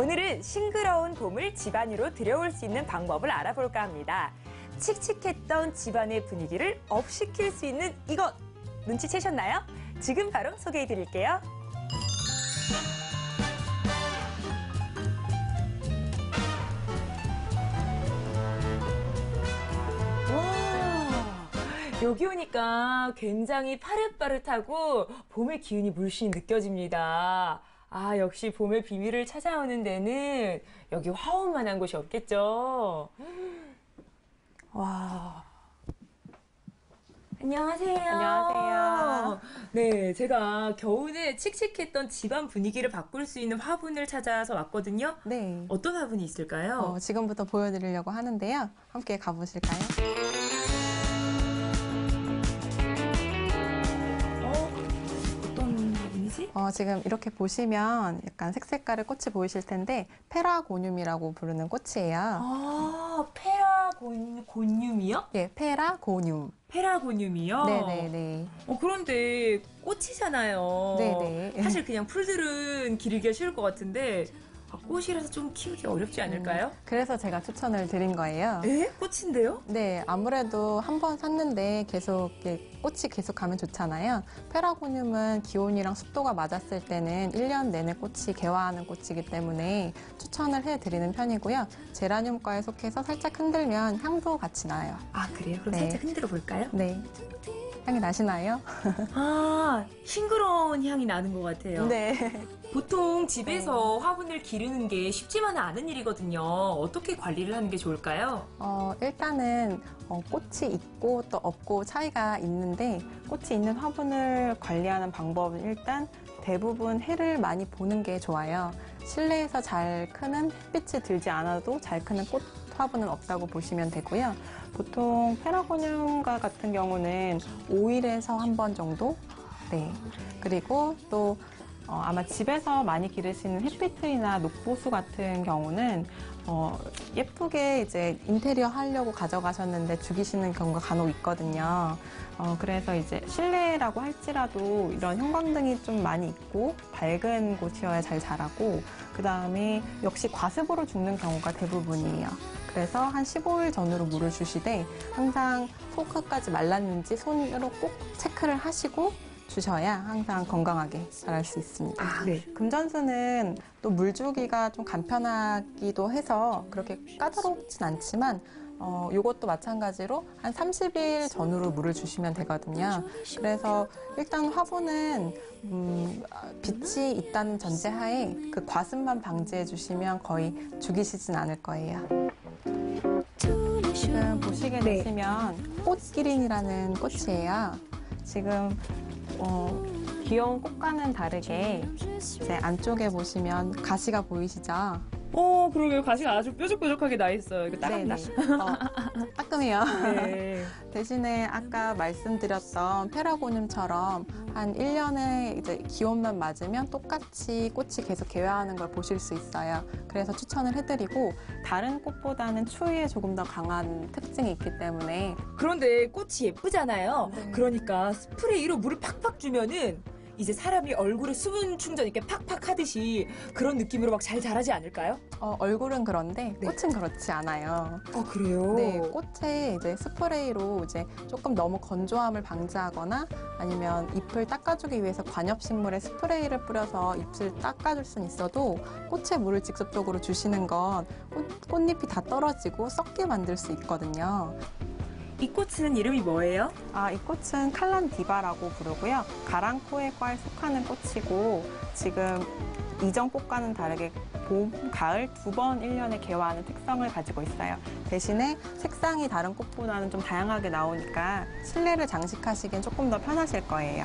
오늘은 싱그러운 봄을 집 안으로 들여올 수 있는 방법을 알아볼까 합니다. 칙칙했던 집안의 분위기를 업시킬 수 있는 이것! 눈치채셨나요? 지금 바로 소개해드릴게요. 여기 오니까 굉장히 파릇파릇하고 봄의 기운이 물씬 느껴집니다. 아, 역시 봄의 비밀을 찾아오는 데는 여기 화원만한 곳이 없겠죠. 와. 안녕하세요. 안녕하세요. 네, 제가 겨우내 칙칙했던 집안 분위기를 바꿀 수 있는 화분을 찾아서 왔거든요. 네. 어떤 화분이 있을까요? 지금부터 보여드리려고 하는데요. 함께 가보실까요? 어떤 화분이지? 지금 이렇게 보시면 약간 색깔의 꽃이 보이실 텐데 페라고늄이라고 부르는 꽃이에요. 아, 곤륨이요? 예, 페라고늄. 페라고늄이요? 네네네. 그런데 꽃이잖아요. 네네. 사실 그냥 풀들은 기르기가 쉬울 것 같은데 꽃이라서 좀 키우기 어렵지 않을까요? 그래서 제가 추천을 드린 거예요. 에? 꽃인데요? 네, 아무래도 한 번 샀는데 계속 이렇게 꽃이 계속 가면 좋잖아요. 페라고늄은 기온이랑 습도가 맞았을 때는 1년 내내 꽃이 개화하는 꽃이기 때문에 추천을 해드리는 편이고요. 제라늄과에 속해서 살짝 흔들면 향도 같이 나요. 아, 그래요? 그럼 네. 살짝 흔들어 볼까요? 네. 향이 나시나요? 아, 싱그러운 향이 나는 것 같아요. 네. 보통 집에서 화분을 기르는 게 쉽지만은 않은 일이거든요. 어떻게 관리를 하는 게 좋을까요? 일단은 꽃이 있고 또 없고 차이가 있는데 꽃이 있는 화분을 관리하는 방법은 일단 대부분 해를 많이 보는 게 좋아요. 실내에서 잘 크는 햇빛이 들지 않아도 잘 크는 꽃 화분은 없다고 보시면 되고요. 보통 페라고늄과 같은 경우는 5일에서 한 번 정도? 네. 그리고 또 아마 집에서 많이 기르시는 해피트리나 녹보수 같은 경우는 예쁘게 이제 인테리어 하려고 가져가셨는데 죽이시는 경우가 간혹 있거든요. 그래서 이제 실내라고 할지라도 이런 형광등이 좀 많이 있고 밝은 곳이어야 잘 자라고, 그 다음에 역시 과습으로 죽는 경우가 대부분이에요. 그래서 한 15일 전후로 물을 주시되 항상 속까지 말랐는지 손으로 꼭 체크를 하시고 주셔야 항상 건강하게 자랄 수 있습니다. 아, 네. 금전수는 또 물주기가 좀 간편하기도 해서 그렇게 까다롭진 않지만 요것도 마찬가지로 한 30일 전후로 물을 주시면 되거든요. 그래서 일단 화분은 빛이 있다는 전제하에 그 과습만 방지해 주시면 거의 죽이시진 않을 거예요. 지금 보시게 되시면 꽃기린이라는 꽃이에요. 지금 귀여운 꽃과는 다르게 이제 안쪽에 보시면 가시가 보이시죠? 그러게요. 가시가 아주 뾰족뾰족하게 나 있어요. 이거 따갑나? 따끔해요. 네. 대신에 아까 말씀드렸던 페라고늄처럼 한 1년에 이제 기온만 맞으면 똑같이 꽃이 계속 개화하는 걸 보실 수 있어요. 그래서 추천을 해드리고, 다른 꽃보다는 추위에 조금 더 강한 특징이 있기 때문에. 그런데 꽃이 예쁘잖아요. 네. 그러니까 스프레이로 물을 팍팍 주면은 이제 사람이 얼굴에 수분 충전 이렇게 팍팍 하듯이 그런 느낌으로 막 잘 자라지 않을까요? 얼굴은 그런데 꽃은 그렇지 않아요. 그래요? 네, 꽃에 이제 스프레이로 이제 조금 너무 건조함을 방지하거나 아니면 잎을 닦아주기 위해서 관엽식물에 스프레이를 뿌려서 잎을 닦아줄 수는 있어도 꽃에 물을 직접적으로 주시는 건 꽃잎이 다 떨어지고 썩게 만들 수 있거든요. 이 꽃은 이름이 뭐예요? 이 꽃은 칼란디바라고 부르고요. 가랑코에과에 속하는 꽃이고, 지금 이전 꽃과는 다르게 봄, 가을 두 번 1년에 개화하는 특성을 가지고 있어요. 대신에 색상이 다른 꽃보다는 좀 다양하게 나오니까 실내를 장식하시기엔 조금 더 편하실 거예요.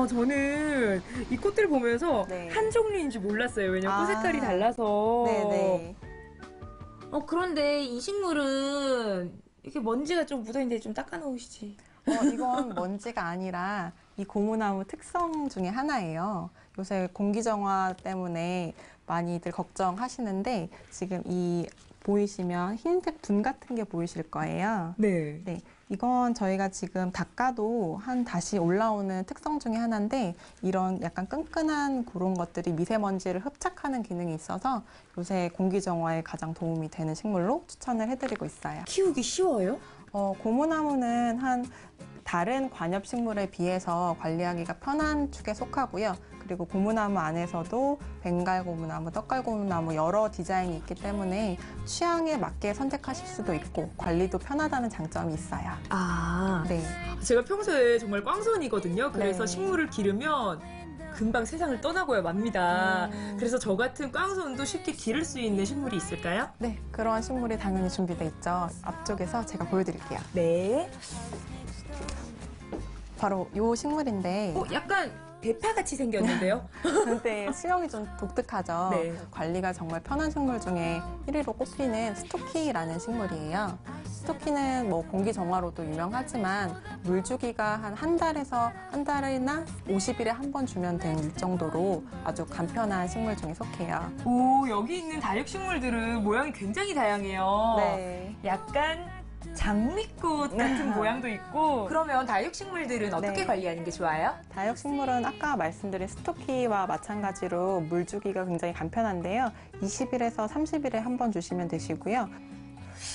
저는 이 꽃들 보면서 네. 한 종류인지 몰랐어요. 왜냐면 꽃 색깔이 달라서. 네네. 그런데 이 식물은 이렇게 먼지가 좀 묻어있는데 좀 닦아놓으시지. 이건 먼지가 아니라 이 고무나무 특성 중에 하나예요. 요새 공기정화 때문에 많이들 걱정하시는데 지금 이 보이시면 흰색 둔 같은 게 보이실 거예요. 네. 네, 이건 저희가 지금 닦아도 다시 올라오는 특성 중에 하나인데 이런 약간 끈끈한 그런 것들이 미세먼지를 흡착하는 기능이 있어서 요새 공기 정화에 가장 도움이 되는 식물로 추천을 해드리고 있어요. 키우기 쉬워요? 고무나무는 다른 관엽식물에 비해서 관리하기가 편한 축에 속하고요. 그리고 고무나무 안에서도 벵갈 고무나무, 떡갈 고무나무 여러 디자인이 있기 때문에 취향에 맞게 선택하실 수도 있고 관리도 편하다는 장점이 있어요. 아, 네. 제가 평소에 정말 꽝손이거든요. 그래서 네. 식물을 기르면 금방 세상을 떠나고야 맙니다. 음. 그래서 저 같은 꽝손도 쉽게 기를 수 있는 식물이 있을까요? 네, 그런 식물이 당연히 준비되어 있죠. 앞쪽에서 제가 보여드릴게요. 네. 바로 이 식물인데 약간 대파같이 생겼는데요? 근데 수영이 좀 독특하죠. 네. 관리가 정말 편한 식물 중에 1위로 꼽히는 스토키라는 식물이에요. 스토키는 뭐 공기 정화로도 유명하지만 물 주기가 한 달에서 한 달이나 50일에 한 번 주면 될 정도로 아주 간편한 식물 중에 속해요. 오, 여기 있는 다육식물들은 모양이 굉장히 다양해요. 네. 약간 장미꽃 같은 모양도 있고. 그러면 다육식물들은 어떻게 네. 관리하는 게 좋아요? 다육식물은 아까 말씀드린 스토키와 마찬가지로 물 주기가 굉장히 간편한데요. 20일에서 30일에 한 번 주시면 되시고요.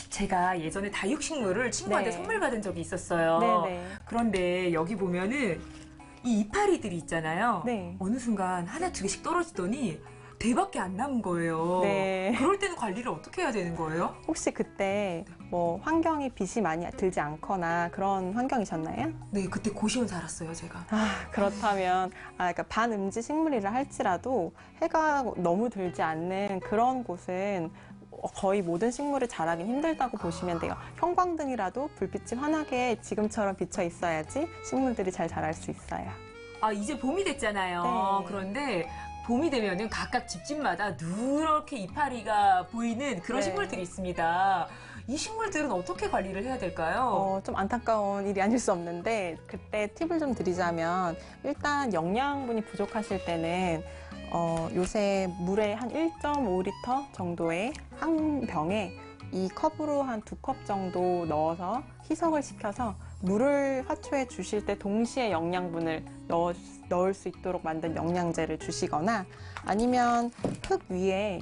제가 예전에 다육식물을 친구한테 네. 선물 받은 적이 있었어요. 네네. 그런데 여기 보면은 이 이파리들이 있잖아요. 네. 어느 순간 하나 두 개씩 떨어지더니 대밖에 안 남은 거예요. 네. 그럴 때는 관리를 어떻게 해야 되는 거예요? 혹시 그때 뭐 환경이 빛이 많이 들지 않거나 그런 환경이셨나요? 네, 그때 고시원 살았어요, 제가. 그렇다면 그러니까 반음지 식물이라 할지라도 해가 너무 들지 않는 그런 곳은 거의 모든 식물이 자라긴 힘들다고 보시면 돼요. 형광등이라도 불빛이 환하게 지금처럼 비쳐 있어야지 식물들이 잘 자랄 수 있어요. 아, 이제 봄이 됐잖아요. 네. 그런데 봄이 되면은 각각 집집마다 누렇게 이파리가 보이는 그런 네. 식물들이 있습니다. 이 식물들은 어떻게 관리를 해야 될까요? 좀 안타까운 일이 아닐 수 없는데 그때 팁을 좀 드리자면 일단 영양분이 부족하실 때는 요새 물에 한 1.5리터 정도의 한 병에 이 컵으로 한 2컵 정도 넣어서 희석을 시켜서 물을 화초에 주실 때 동시에 영양분을 넣을 수 있도록 만든 영양제를 주시거나 아니면 흙 위에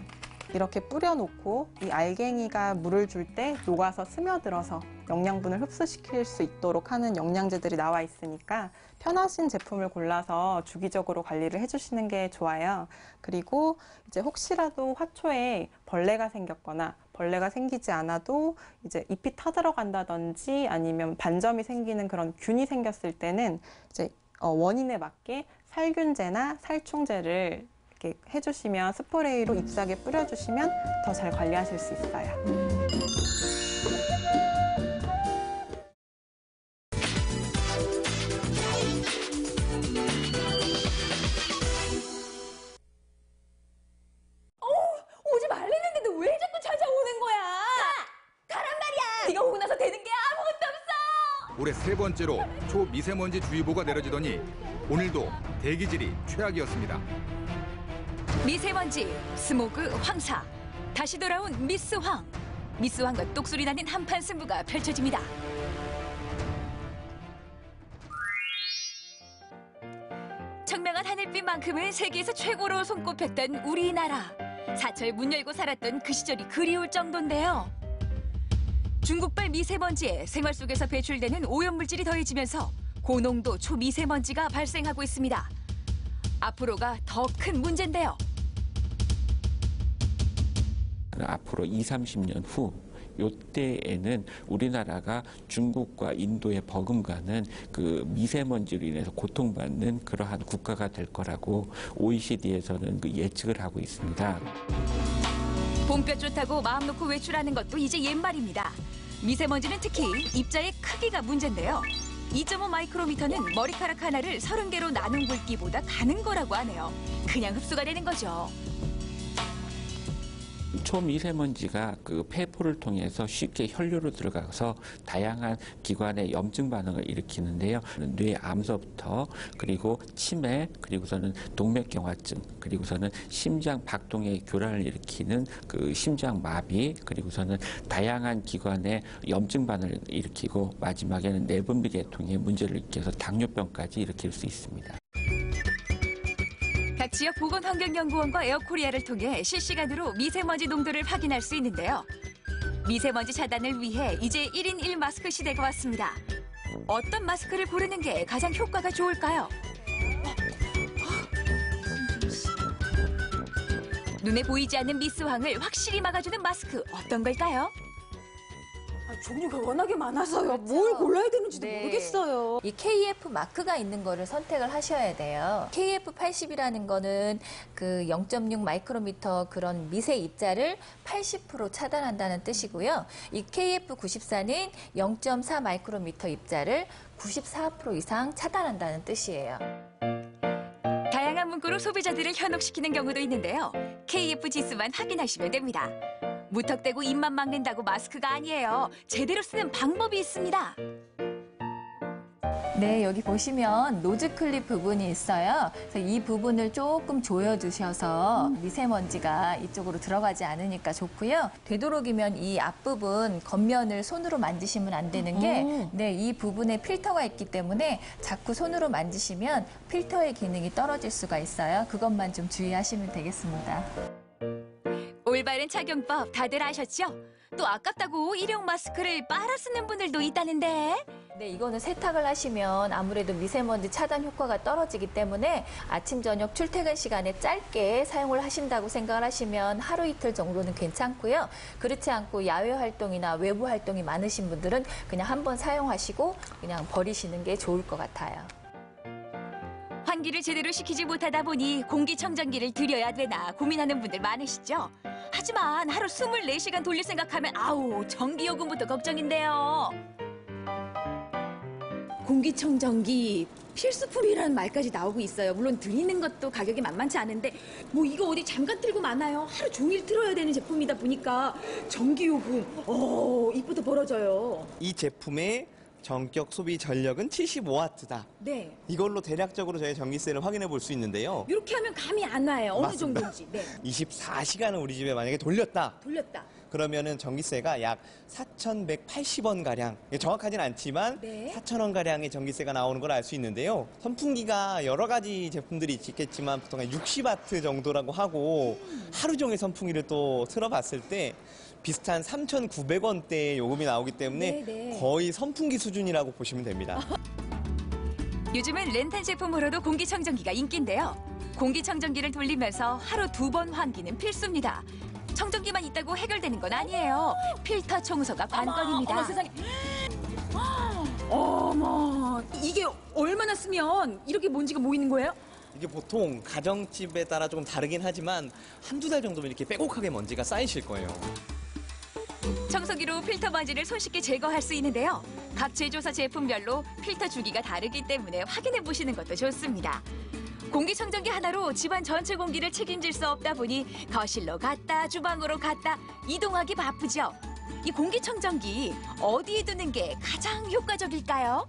이렇게 뿌려놓고 이 알갱이가 물을 줄 때 녹아서 스며들어서 영양분을 흡수시킬 수 있도록 하는 영양제들이 나와 있으니까 편하신 제품을 골라서 주기적으로 관리를 해주시는 게 좋아요. 그리고 이제 혹시라도 화초에 벌레가 생겼거나 벌레가 생기지 않아도 이제 잎이 타들어간다든지 아니면 반점이 생기는 그런 균이 생겼을 때는 이제 원인에 맞게 살균제나 살충제를 이렇게 해주시면 스프레이로 잎사귀에 뿌려주시면 더 잘 관리하실 수 있어요. 오지 말랬는데 왜 자꾸 찾아오는 거야? 가란 말이야. 네가 오고 나서 되는 게 아무것도 없어. 올해 세 번째로 초미세먼지 주의보가 내려지더니 오늘도 대기질이 최악이었습니다. 미세먼지, 스모그, 황사. 다시 돌아온 미스 황. 미스 황과 똑소리 나는 한판 승부가 펼쳐집니다. 청명한 하늘빛만큼은 세계에서 최고로 손꼽혔던 우리나라. 사철 문 열고 살았던 그 시절이 그리울 정도인데요. 중국발 미세먼지에 생활 속에서 배출되는 오염물질이 더해지면서 고농도 초미세먼지가 발생하고 있습니다. 앞으로가 더 큰 문제인데요. 앞으로 20, 30년 후 요때에는 우리나라가 중국과 인도에 버금가는 그 미세먼지로 인해서 고통받는 그러한 국가가 될 거라고 OECD에서는 그 예측을 하고 있습니다. 봄볕 좋다고 마음 놓고 외출하는 것도 이제 옛말입니다. 미세먼지는 특히 입자의 크기가 문제인데요. 2.5 마이크로미터는 머리카락 하나를 30개로 나눈 굵기보다 가는 거라고 하네요. 그냥 흡수가 되는 거죠. 초미세먼지가 그 폐포를 통해서 쉽게 혈류로 들어가서 다양한 기관의 염증 반응을 일으키는데요. 뇌암서부터 그리고 치매, 그리고서는 동맥경화증, 그리고서는 심장 박동의 교란을 일으키는 그 심장 마비, 그리고서는 다양한 기관의 염증 반응을 일으키고 마지막에는 내분비 계통의 문제를 일으켜서 당뇨병까지 일으킬 수 있습니다. 각 지역 보건환경연구원과 에어코리아를 통해 실시간으로 미세먼지 농도를 확인할 수 있는데요. 미세먼지 차단을 위해 이제 1인 1마스크 시대가 왔습니다. 어떤 마스크를 고르는 게 가장 효과가 좋을까요? 눈에 보이지 않는 미스황을 확실히 막아주는 마스크 어떤 걸까요? 종류가 워낙에 많아서요. 뭘 골라야 되는지도 네. 모르겠어요. 이 KF 마크가 있는 거를 선택을 하셔야 돼요. KF80이라는 거는 그 0.6 마이크로미터 그런 미세 입자를 80% 차단한다는 뜻이고요. 이 KF94는 0.4 마이크로미터 입자를 94% 이상 차단한다는 뜻이에요. 다양한 문구로 소비자들을 현혹시키는 경우도 있는데요. KF 지수만 확인하시면 됩니다. 무턱대고 입만 막는다고 마스크가 아니에요. 제대로 쓰는 방법이 있습니다. 네, 여기 보시면 노즈 클립 부분이 있어요. 그래서 이 부분을 조금 조여주셔서 미세먼지가 이쪽으로 들어가지 않으니까 좋고요. 되도록이면 이 앞부분 겉면을 손으로 만지시면 안 되는 게 네, 이 부분에 필터가 있기 때문에 자꾸 손으로 만지시면 필터의 기능이 떨어질 수가 있어요. 그것만 좀 주의하시면 되겠습니다. 올바른 착용법 다들 아셨죠? 또 아깝다고 일용 마스크를 빨아 쓰는 분들도 있다는데. 네, 이거는 세탁을 하시면 아무래도 미세먼지 차단 효과가 떨어지기 때문에 아침, 저녁 출퇴근 시간에 짧게 사용을 하신다고 생각을 하시면 하루 이틀 정도는 괜찮고요. 그렇지 않고 야외 활동이나 외부 활동이 많으신 분들은 그냥 한번 사용하시고 그냥 버리시는 게 좋을 것 같아요. 환기를 제대로 시키지 못하다 보니 공기청정기를 들여야 되나 고민하는 분들 많으시죠? 하지만 하루 24시간 돌릴 생각하면 아우 전기요금부터 걱정인데요. 공기청정기 필수품이라는 말까지 나오고 있어요. 물론 드리는 것도 가격이 만만치 않은데 뭐 이거 어디 잠깐 틀고 마나요? 하루 종일 틀어야 되는 제품이다 보니까 전기요금 이부터 벌어져요. 이 제품의 전격 소비 전력은 75W다. 네. 이걸로 대략적으로 저희 전기세를 확인해 볼 수 있는데요. 이렇게 하면 감이 안 와요. 어느 맞습니다. 정도인지. 네. 24시간을 우리 집에 만약에 돌렸다. 돌렸다. 그러면은 전기세가 약 4,180원 가량. 정확하진 않지만 네. 4,000원 가량의 전기세가 나오는 걸 알 수 있는데요. 선풍기가 여러 가지 제품들이 있겠지만 보통 한 60W 정도라고 하고 하루 종일 선풍기를 또 틀어봤을 때 비슷한 3,900원대의 요금이 나오기 때문에 네. 거의 선풍기 수준이라고 보시면 됩니다. 요즘은 렌탈 제품으로도 공기청정기가 인기인데요. 공기청정기를 돌리면서 하루 2번 환기는 필수입니다. 청정기만 있다고 해결되는 건 아니에요. 필터 청소가 관건입니다. 어머 세상에. 어머 이게 얼마나 쓰면 이렇게 먼지가 모이는 거예요? 이게 보통 가정집에 따라 조금 다르긴 하지만 한두 달 정도면 이렇게 빼곡하게 먼지가 쌓이실 거예요. 청소기로 필터 먼지를 손쉽게 제거할 수 있는데요. 각 제조사 제품별로 필터 주기가 다르기 때문에 확인해 보시는 것도 좋습니다. 공기청정기 하나로 집안 전체 공기를 책임질 수 없다 보니 거실로 갔다 주방으로 갔다 이동하기 바쁘죠. 이 공기청정기 어디에 두는 게 가장 효과적일까요?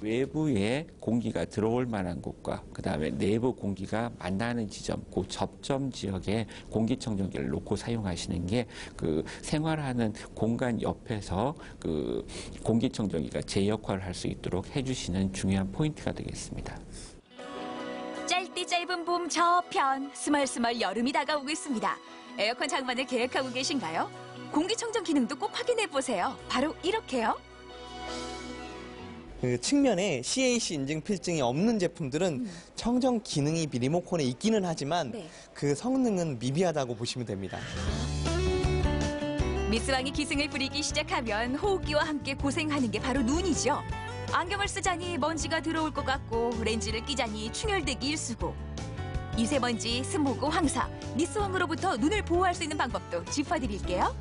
외부에 공기가 들어올 만한 곳과 그다음에 내부 공기가 만나는 지점, 그 접점 지역에 공기청정기를 놓고 사용하시는 게 그 생활하는 공간 옆에서 그 공기청정기가 제 역할을 할 수 있도록 해주시는 중요한 포인트가 되겠습니다. 짧디 짧은 봄 저편, 스멀스멀 여름이 다가오고 있습니다. 에어컨 장만을 계획하고 계신가요? 공기청정 기능도 꼭 확인해 보세요. 바로 이렇게요. 그 측면에 CAC 인증 필증이 없는 제품들은 청정 기능이 리모컨에 있기는 하지만 네. 그 성능은 미비하다고 보시면 됩니다. 미스왕이 기승을 부리기 시작하면 호흡기와 함께 고생하는 게 바로 눈이죠. 안경을 쓰자니 먼지가 들어올 것 같고 렌즈를 끼자니 충혈되기 일쑤고 미세먼지, 스모그, 황사, 미스왕으로부터 눈을 보호할 수 있는 방법도 짚어드릴게요.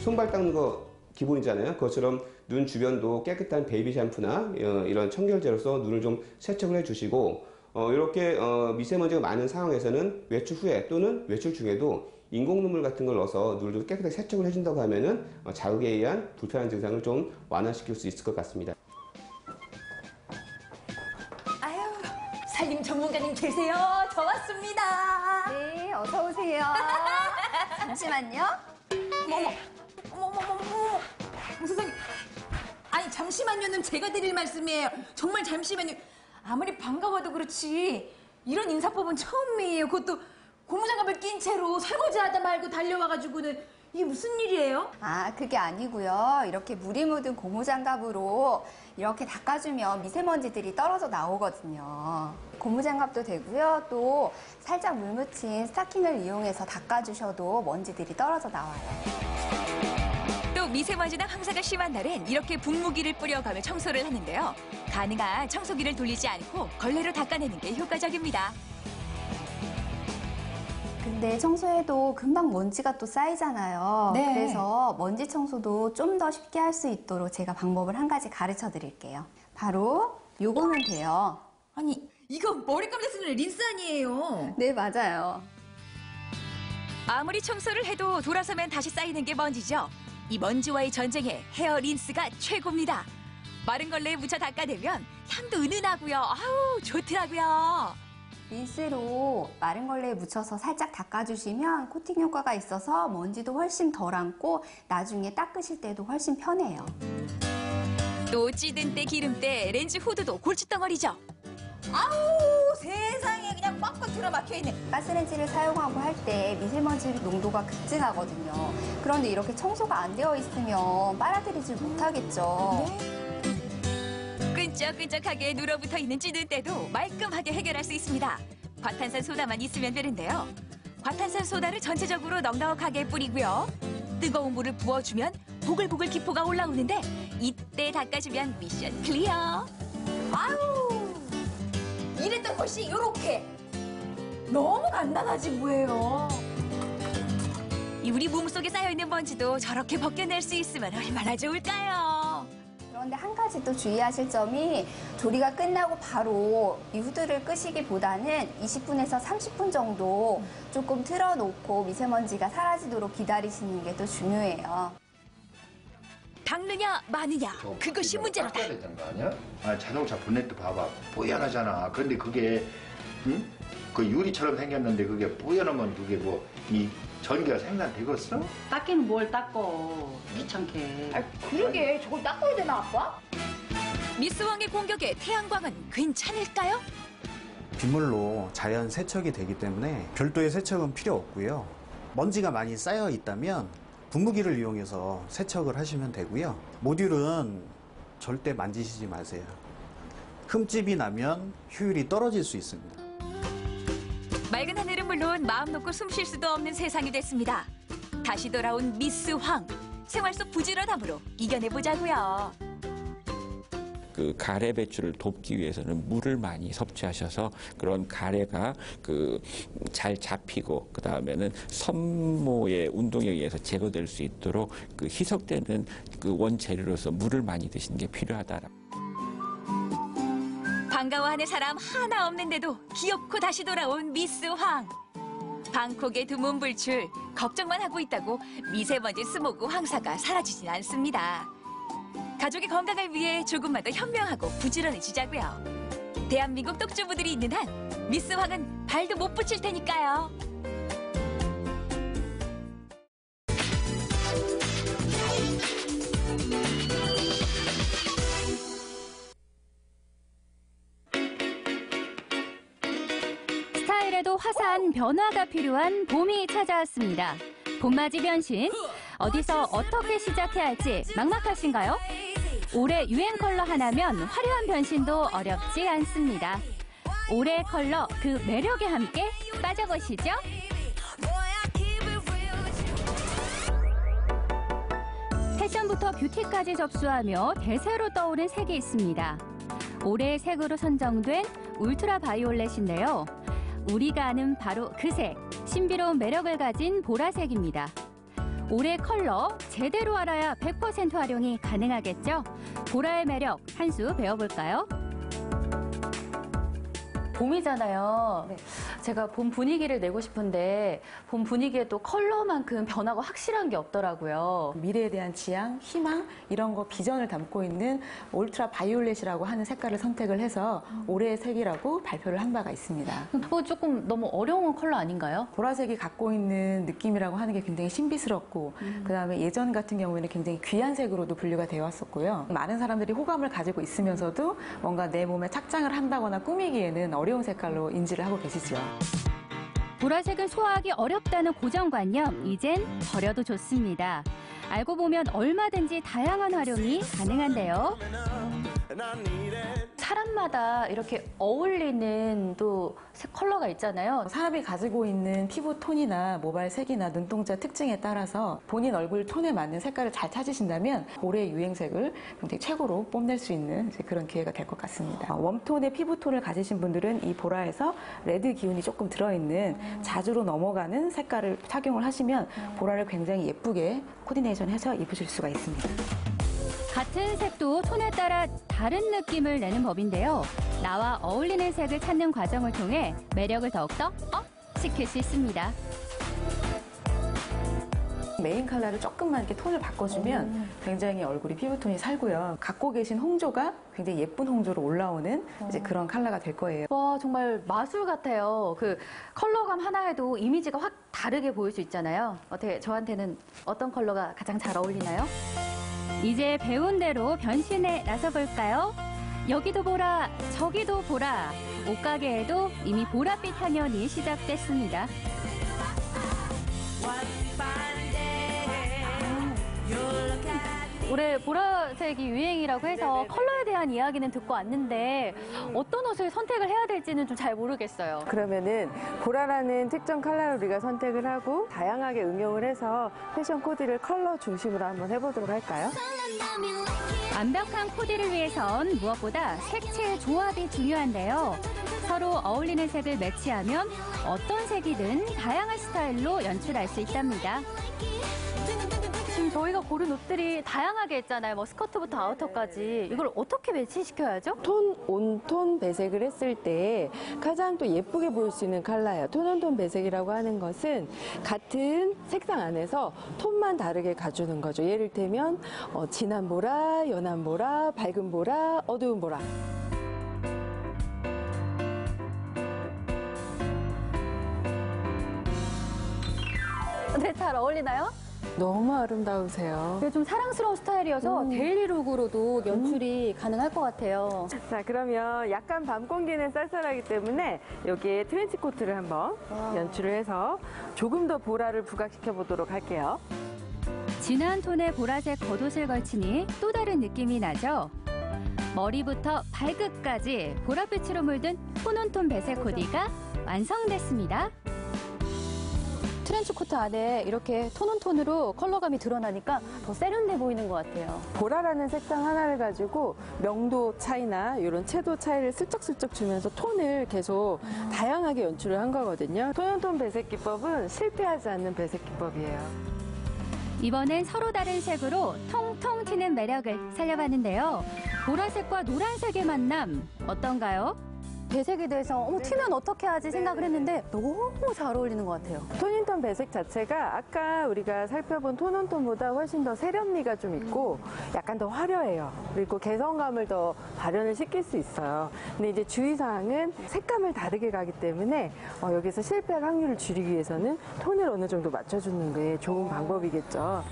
손발 닦는 거 기본이잖아요. 그것처럼 눈 주변도 깨끗한 베이비 샴푸나 이런 청결제로서 눈을 좀 세척을 해주시고 이렇게 미세먼지가 많은 상황에서는 외출 후에 또는 외출 중에도 인공 눈물 같은 걸 넣어서 눈을 깨끗하게 세척을 해준다고 하면은 자극에 의한 불편한 증상을 좀 완화시킬 수 있을 것 같습니다. 아유, 살림 전문가님 계세요. 저 왔습니다. 네, 어서 오세요. 잠시만요. 어머머머머. 선생님. 아니, 잠시만요는 제가 드릴 말씀이에요. 정말 잠시만요. 아무리 반가워도 그렇지 이런 인사법은 처음이에요. 그것도 고무장갑을 낀 채로 설거지하다 말고 달려와가지고는 이게 무슨 일이에요? 아, 그게 아니고요. 이렇게 물이 묻은 고무장갑으로 이렇게 닦아주면 미세먼지들이 떨어져 나오거든요. 고무장갑도 되고요. 또 살짝 물 묻힌 스타킹을 이용해서 닦아주셔도 먼지들이 떨어져 나와요. 또 미세먼지나 황사가 심한 날엔 이렇게 분무기를 뿌려가며 청소를 하는데요. 가능한 청소기를 돌리지 않고 걸레로 닦아내는 게 효과적입니다. 근데 청소해도 금방 먼지가 또 쌓이잖아요. 네. 그래서 먼지 청소도 좀 더 쉽게 할 수 있도록 제가 방법을 한 가지 가르쳐 드릴게요. 바로 요거면 돼요. 아니, 이거 머리 감다 쓰는 린스 아니에요? 네, 맞아요. 아무리 청소를 해도 돌아서면 다시 쌓이는 게 먼지죠. 이 먼지와의 전쟁에 헤어 린스가 최고입니다. 마른 걸레에 묻혀 닦아내면 향도 은은하고요. 아우, 좋더라고요. 린스로 마른 걸레에 묻혀서 살짝 닦아주시면 코팅 효과가 있어서 먼지도 훨씬 덜 앉고 나중에 닦으실 때도 훨씬 편해요. 또 찌든 때, 기름 때, 렌즈 후드도 골칫덩어리죠. 아우, 세상에 그냥 꽉꽉 들어막혀있네. 가스렌지를 사용하고 할 때 미세먼지 농도가 급증하거든요. 그런데 이렇게 청소가 안 되어 있으면 빨아들이질 못하겠죠. 끈적끈적하게 눌어붙어 있는 찌든 때도 말끔하게 해결할 수 있습니다. 과탄산 소다만 있으면 되는데요. 과탄산 소다를 전체적으로 넉넉하게 뿌리고요. 뜨거운 물을 부어주면 보글보글 기포가 올라오는데 이때 닦아주면 미션 클리어. 아유, 이랬던 것이 요렇게 너무 간단하지 뭐예요. 이 우리 몸속에 쌓여있는 먼지도 저렇게 벗겨낼 수 있으면 얼마나 좋을까요? 그런데 한 가지 또 주의하실 점이 조리가 끝나고 바로 이 후드를 끄시기보다는 20분에서 30분 정도 조금 틀어놓고 미세먼지가 사라지도록 기다리시는 게 또 중요해요. 닦느냐 마느냐 그것이 문제로다. 닦아야 되는 거 아니야? 아, 자동차 본네트 봐봐. 뽀얀하잖아. 근데 그게 응? 그 유리처럼 생겼는데 그게 뽀얀하면 그게 뭐 이 전기가 생산되겠어? 닦기는 뭘 닦어. 귀찮게. 아, 그러게 저걸 닦아야 되나 아빠? 미스왕의 공격에 태양광은 괜찮을까요? 빗물로 자연 세척이 되기 때문에 별도의 세척은 필요 없고요. 먼지가 많이 쌓여 있다면 분무기를 이용해서 세척을 하시면 되고요. 모듈은 절대 만지시지 마세요. 흠집이 나면 효율이 떨어질 수 있습니다. 맑은 하늘은 물론 마음 놓고 숨 쉴 수도 없는 세상이 됐습니다. 다시 돌아온 미스 황. 생활 속 부지런함으로 이겨내보자고요. 그 가래 배출을 돕기 위해서는 물을 많이 섭취하셔서 그런 가래가 잘 잡히고 그 다음에는 섬모의 운동에 의해서 제거될 수 있도록 그 희석되는 그 원재료로서 물을 많이 드시는 게 필요하다라. 반가워하는 사람 하나 없는데도 귀엽고 다시 돌아온 미스 황. 방콕의 드문 불출 걱정만 하고 있다고 미세먼지 스모그 황사가 사라지진 않습니다. 가족의 건강을 위해 조금만 더 현명하고 부지런해지자고요. 대한민국 떡주부들이 있는 한 미스 황은 발도 못 붙일 테니까요. 스타일에도 화사한 변화가 필요한 봄이 찾아왔습니다. 봄맞이 변신, 어디서 어떻게 시작해야 할지 막막하신가요? 올해 유행 컬러 하나면 화려한 변신도 어렵지 않습니다. 올해 컬러 그 매력에 함께 빠져보시죠. 패션부터 뷰티까지 접수하며 대세로 떠오른 색이 있습니다. 올해의 색으로 선정된 울트라 바이올렛인데요. 우리가 아는 바로 그 색, 신비로운 매력을 가진 보라색입니다. 올해 컬러 제대로 알아야 100% 활용이 가능하겠죠? 보라의 매력 한 수 배워볼까요? 봄이잖아요. 네. 제가 봄 분위기를 내고 싶은데 봄 분위기에도 컬러만큼 변화가 확실한 게 없더라고요. 미래에 대한 지향, 희망 이런 거 비전을 담고 있는 울트라 바이올렛이라고 하는 색깔을 선택을 해서 올해의 색이라고 발표를 한 바가 있습니다. 조금 너무 어려운 컬러 아닌가요? 보라색이 갖고 있는 느낌이라고 하는 게 굉장히 신비스럽고 그다음에 예전 같은 경우에는 굉장히 귀한 색으로도 분류가 되어 왔었고요. 많은 사람들이 호감을 가지고 있으면서도 뭔가 내 몸에 착장을 한다거나 꾸미기에는 어려운 색깔로 인지를 하고 계시죠. 보라색은 소화하기 어렵다는 고정관념, 이젠 버려도 좋습니다. 알고 보면 얼마든지 다양한 활용이 가능한데요. 사람마다 이렇게 어울리는 또 색 컬러가 있잖아요. 사람이 가지고 있는 피부 톤이나 모발 색이나 눈동자 특징에 따라서 본인 얼굴 톤에 맞는 색깔을 잘 찾으신다면 올해의 유행색을 굉장히 최고로 뽐낼 수 있는 그런 기회가 될 것 같습니다. 웜톤의 피부톤을 가지신 분들은 이 보라에서 레드 기운이 조금 들어있는 자주로 넘어가는 색깔을 착용을 하시면 보라를 굉장히 예쁘게 코디네이션해서 입으실 수가 있습니다. 같은 색도 톤에 따라 다른 느낌을 내는 법인데요. 나와 어울리는 색을 찾는 과정을 통해 매력을 더욱더 업 시킬 수 있습니다. 메인 컬러를 조금만 이렇게 톤을 바꿔주면 굉장히 얼굴이 피부톤이 살고요. 갖고 계신 홍조가 굉장히 예쁜 홍조로 올라오는 이제 그런 컬러가 될 거예요. 와, 정말 마술 같아요. 그 컬러감 하나에도 이미지가 확 다르게 보일 수 있잖아요. 어떻게 저한테는 어떤 컬러가 가장 잘 어울리나요? 이제 배운 대로 변신에 나서볼까요? 여기도 보라, 저기도 보라. 옷가게에도 이미 보랏빛 향연이 시작됐습니다. 올해 보라색이 유행이라고 해서 컬러에 대한 이야기는 듣고 왔는데 어떤 옷을 선택을 해야 될지는 좀 잘 모르겠어요. 그러면은 보라라는 특정 컬러를 우리가 선택을 하고 다양하게 응용을 해서 패션 코디를 컬러 중심으로 한번 해보도록 할까요? 완벽한 코디를 위해선 무엇보다 색채의 조합이 중요한데요. 서로 어울리는 색을 매치하면 어떤 색이든 다양한 스타일로 연출할 수 있답니다. 지금 저희가 고른 옷들이 다양하게 있잖아요. 뭐 스커트부터 아우터까지. 이걸 어떻게 매치시켜야죠? 톤, 온톤 배색을 했을 때 가장 또 예쁘게 보일 수 있는 컬러예요. 톤, 온톤 배색이라고 하는 것은 같은 색상 안에서 톤만 다르게 가주는 거죠. 예를 들면 진한 보라, 연한 보라, 밝은 보라, 어두운 보라. 네, 잘 어울리나요? 너무 아름다우세요. 좀 사랑스러운 스타일이어서 데일리룩으로도 연출이 가능할 것 같아요. 자, 그러면 약간 밤 공기는 쌀쌀하기 때문에 여기에 트렌치 코트를 한번 연출을 해서 조금 더 보라를 부각시켜 보도록 할게요. 진한 톤의 보라색 겉옷을 걸치니 또 다른 느낌이 나죠. 머리부터 발끝까지 보랏빛으로 물든 톤온톤 배색 코디가 완성됐습니다. 트렌치 코트 안에 이렇게 톤온톤으로 컬러감이 드러나니까 더 세련돼 보이는 것 같아요. 보라라는 색상 하나를 가지고 명도 차이나 이런 채도 차이를 슬쩍슬쩍 주면서 톤을 계속 다양하게 연출을 한 거거든요. 톤온톤 배색 기법은 실패하지 않는 배색 기법이에요. 이번엔 서로 다른 색으로 통통 튀는 매력을 살려봤는데요. 보라색과 노란색의 만남 어떤가요? 배색에 대해서 튀면 어떻게 하지 생각을 했는데 너무 잘 어울리는 것 같아요. 톤온톤 배색 자체가 아까 우리가 살펴본 톤온톤보다 훨씬 더 세련미가 좀 있고 약간 더 화려해요. 그리고 개성감을 더 발현을 시킬 수 있어요. 근데 이제 주의사항은 색감을 다르게 가기 때문에 여기서 실패할 확률을 줄이기 위해서는 톤을 어느 정도 맞춰주는 게 좋은 방법이겠죠.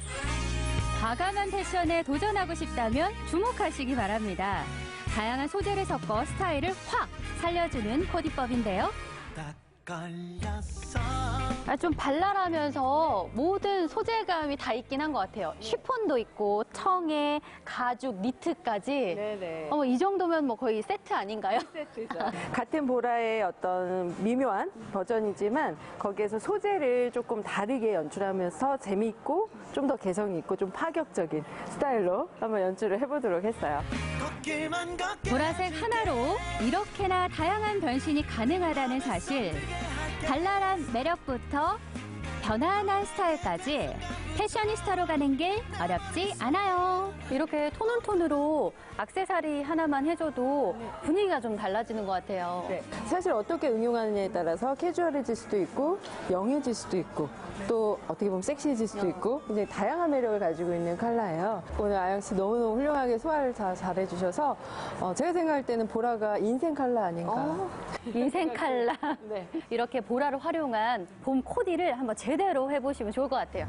과감한 패션에 도전하고 싶다면 주목하시기 바랍니다. 다양한 소재를 섞어 스타일을 확 살려주는 코디법인데요. 좀 발랄하면서 모든 소재감이 다 있긴 한 것 같아요. 쉬폰도 있고 청에, 가죽, 니트까지. 네네. 이 정도면 뭐 거의 세트 아닌가요? 세트죠. 같은 보라의 어떤 미묘한 버전이지만 거기에서 소재를 조금 다르게 연출하면서 재미있고 좀 더 개성이 있고 좀 파격적인 스타일로 한번 연출을 해보도록 했어요. 보라색 하나로 이렇게나 다양한 변신이 가능하다는 사실. 발랄한 매력부터 편안한 스타일까지 패셔니스타로 가는 길 어렵지 않아요. 이렇게 톤온톤으로 액세서리 하나만 해줘도 분위기가 좀 달라지는 것 같아요. 네. 사실 어떻게 응용하느냐에 따라서 캐주얼해질 수도 있고 영해질 수도 있고 또 어떻게 보면 섹시해질 수도 있고 굉장히 다양한 매력을 가지고 있는 컬러예요. 오늘 아영 씨 너무너무 훌륭하게 소화를 다 잘해주셔서 제가 생각할 때는 보라가 인생 컬러 아닌가. 인생 컬러. 네. 이렇게 보라를 활용한 봄 코디를 한번 제대로 해보시면 좋을 것 같아요.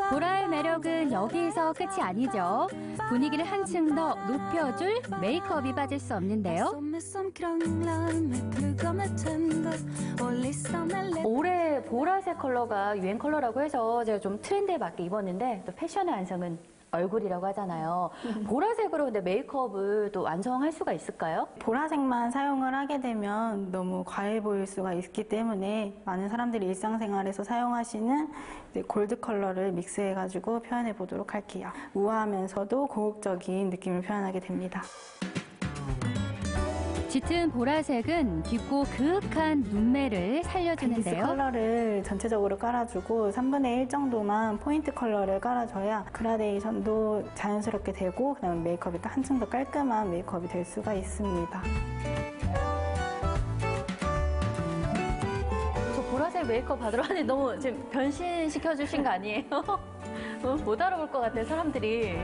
보라의 매력은 여기에서 끝이 아니죠. 분위기를 한층 더 높여줄 메이크업이 빠질 수 없는데요. 올해 보라색 컬러가 유행 컬러라고 해서 제가 좀 트렌드에 맞게 입었는데 또 패션의 완성은 얼굴이라고 하잖아요. 보라색으로 근데 메이크업을 또 완성할 수가 있을까요? 보라색만 사용을 하게 되면 너무 과해 보일 수가 있기 때문에 많은 사람들이 일상생활에서 사용하시는 골드 컬러를 믹스해가지고 표현해 보도록 할게요. 우아하면서도 고혹적인 느낌을 표현하게 됩니다. 짙은 보라색은 깊고 그윽한 눈매를 베이스 살려주는데요. 컬러를 전체적으로 깔아주고 3분의 1 정도만 포인트 컬러를 깔아줘야 그라데이션도 자연스럽게 되고 그다음에 메이크업이 또 한층 더 깔끔한 메이크업이 될 수가 있습니다. 저 보라색 메이크업 받으러 왔는데 너무 지금 변신시켜주신 거 아니에요? 못 알아볼 것 같아요, 사람들이.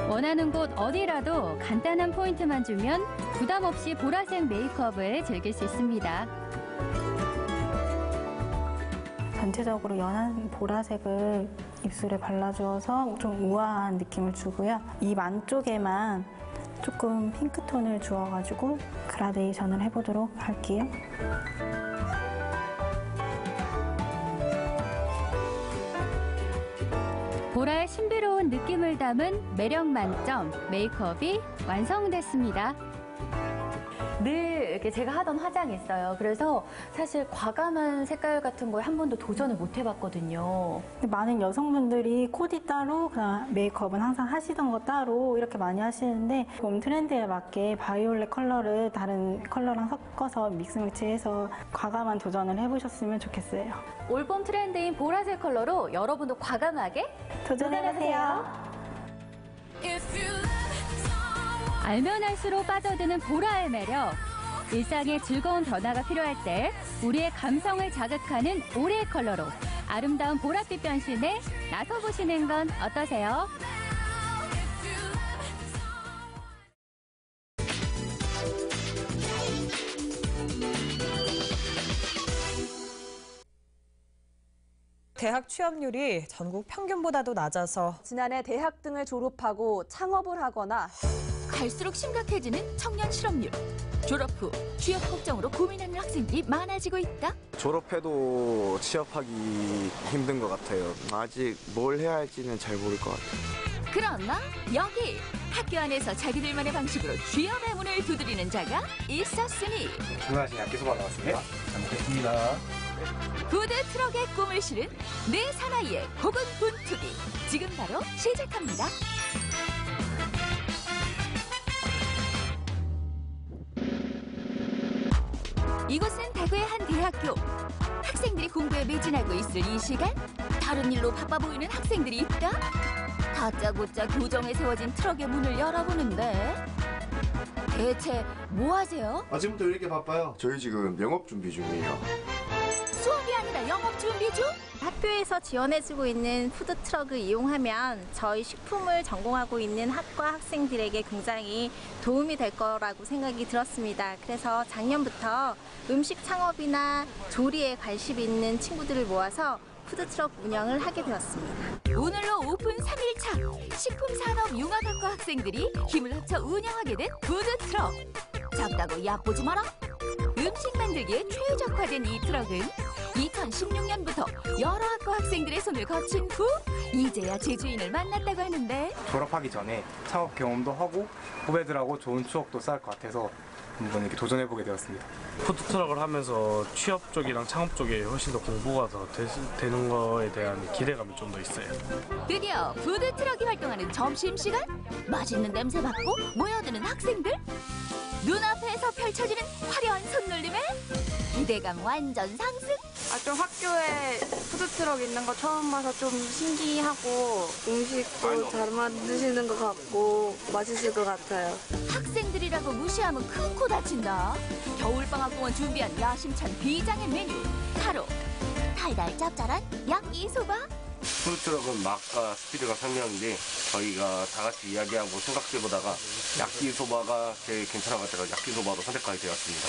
원하는 곳 어디라도 간단한 포인트만 주면 부담 없이 보라색 메이크업을 즐길 수 있습니다. 전체적으로 연한 보라색을 입술에 발라주어서 좀 우아한 느낌을 주고요. 입 안쪽에만 조금 핑크톤을 주어가지고 그라데이션을 해보도록 할게요. 보라의 신비로운 느낌을 담은 매력 만점 메이크업이 완성됐습니다. 늘 이렇게 제가 하던 화장이 있어요. 그래서 사실 과감한 색깔 같은 거에 한 번도 도전을 못 해봤거든요. 많은 여성분들이 코디 따로, 그냥 메이크업은 항상 하시던 거 따로 이렇게 많이 하시는데 봄 트렌드에 맞게 바이올렛 컬러를 다른 컬러랑 섞어서 믹스매치해서 과감한 도전을 해보셨으면 좋겠어요. 올봄 트렌드인 보라색 컬러로 여러분도 과감하게 도전해보세요. 알면 알수록 빠져드는 보라의 매력. 일상에 즐거운 변화가 필요할 때 우리의 감성을 자극하는 올해의 컬러로 아름다운 보랏빛 변신에 나서보시는 건 어떠세요? 대학 취업률이 전국 평균보다도 낮아서 지난해 대학 등을 졸업하고 창업을 하거나 갈수록 심각해지는 청년 실업률. 졸업 후 취업 걱정으로 고민하는 학생들이 많아지고 있다. 졸업해도 취업하기 힘든 것 같아요. 아직 뭘 해야 할지는 잘 모를 것 같아요. 그러나 여기 학교 안에서 자기들만의 방식으로 취업의 문을 두드리는 자가 있었으니 주문하신 야끼소바 나왔습니다. 잘 먹겠습니다. 푸드 트럭의 꿈을 실은 내 사나이의 고군분투기 지금 바로 시작합니다. 이곳은 대구의 한 대학교. 학생들이 공부에 매진하고 있을 이 시간 다른 일로 바빠 보이는 학생들이 있다. 다짜고짜 교정에 세워진 트럭의 문을 열어보는데 대체 뭐 하세요? 아침부터 왜 이렇게 바빠요? 저희 지금 영업 준비 중이에요. 수업이 아니라 영업 준비 중? 학교에서 지원해주고 있는 푸드트럭을 이용하면 저희 식품을 전공하고 있는 학과 학생들에게 굉장히 도움이 될 거라고 생각이 들었습니다. 그래서 작년부터 음식 창업이나 조리에 관심 있는 친구들을 모아서 푸드트럭 운영을 하게 되었습니다. 오늘로 오픈 3일차 식품산업융합학과 학생들이 힘을 합쳐 운영하게 된 푸드트럭. 작다고 얕보지 마라. 음식 만들기에 최적화된 이 트럭은 2016년부터 여러 학과 학생들의 손을 거친 후 이제야 제주인을 만났다고 하는데 졸업하기 전에 창업 경험도 하고 후배들하고 좋은 추억도 쌓을 것 같아서 한번 이렇게 도전해보게 되었습니다. 푸드트럭을 하면서 취업 쪽이랑 창업 쪽에 훨씬 더 공부가 더 되는 거에 대한 기대감이 좀 더 있어요. 드디어 푸드트럭이 활동하는 점심시간? 맛있는 냄새 맡고 모여드는 학생들? 눈앞에서 펼쳐지는 화려한 손놀림에 기대감 완전 상승. 좀 학교에 푸드트럭 있는 거 처음 봐서 좀 신기하고 음식도 잘 만드시는 것 같고 맛있을 것 같아요. 학생들이라고 무시하면 큰 코 다친다. 겨울방학 동안 준비한 야심찬 비장의 메뉴. 바로 달달 짭짤한 야끼소바. 푸드트럭은 맛과 스피드가 상명인데 저희가 다 같이 이야기하고 생각해보다가 야끼소바가 제일 괜찮은 것 같아서 야끼소바로 선택하게 되었습니다.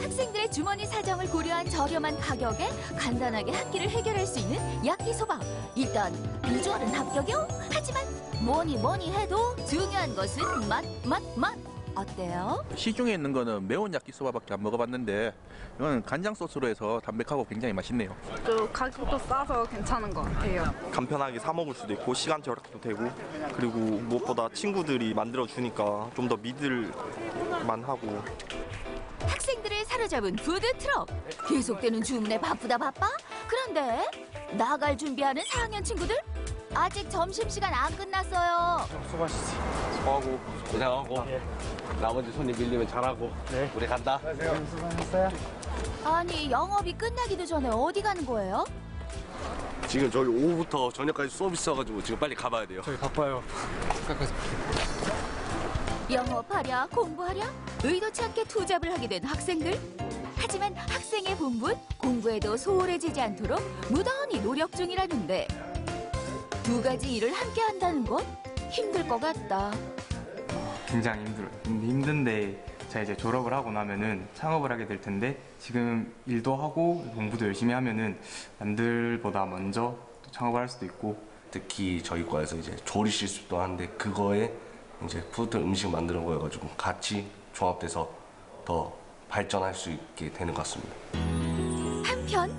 학생들의 주머니 사정을 고려한 저렴한 가격에 간단하게 한 끼를 해결할 수 있는 야끼소바. 일단 비주얼은 합격이요. 하지만 뭐니 해도 중요한 것은 맛. 어때요? 시중에 있는 거는 매운 야끼소바밖에 안 먹어봤는데 이건 간장 소스로 해서 담백하고 굉장히 맛있네요. 또 가격도 싸서 괜찮은 것 같아요. 간편하게 사 먹을 수도 있고 시간 절약도 되고 그리고 무엇보다 친구들이 만들어 주니까 좀 더 믿을만 하고. 학생들을 사로잡은 푸드트럭. 계속되는 주문에 바쁘다. 그런데 나갈 준비하는 4학년 친구들? 아직 점심시간 안 끝났어요. 수고하셨어요. 수고하고 고생하고 나머지 손님 밀리면 잘하고 우리 간다. 수고하셨어요. 아니 영업이 끝나기도 전에 어디 가는 거예요? 지금 저희 오후부터 저녁까지 수업 있어가지고 지금 빨리 가봐야 돼요. 저희 바빠요. 영업하랴 공부하랴 의도치 않게 투잡을 하게 된 학생들. 하지만 학생의 본분 공부에도 소홀해지지 않도록 무던히 노력 중이라는데 두 가지 일을 함께 한다는 건 힘들 것 같다. 굉장히 힘들어요. 힘든데 제가 이제 졸업을 하고 나면은 창업을 하게 될 텐데 지금 일도 하고 공부도 열심히 하면은 남들보다 먼저 또 창업을 할 수도 있고. 특히 저희 과에서 이제 조리 실습도 하는데 그거에 이제 푸드 음식 만드는 거여가지고 같이 종합돼서 더 발전할 수 있게 되는 것 같습니다. 한편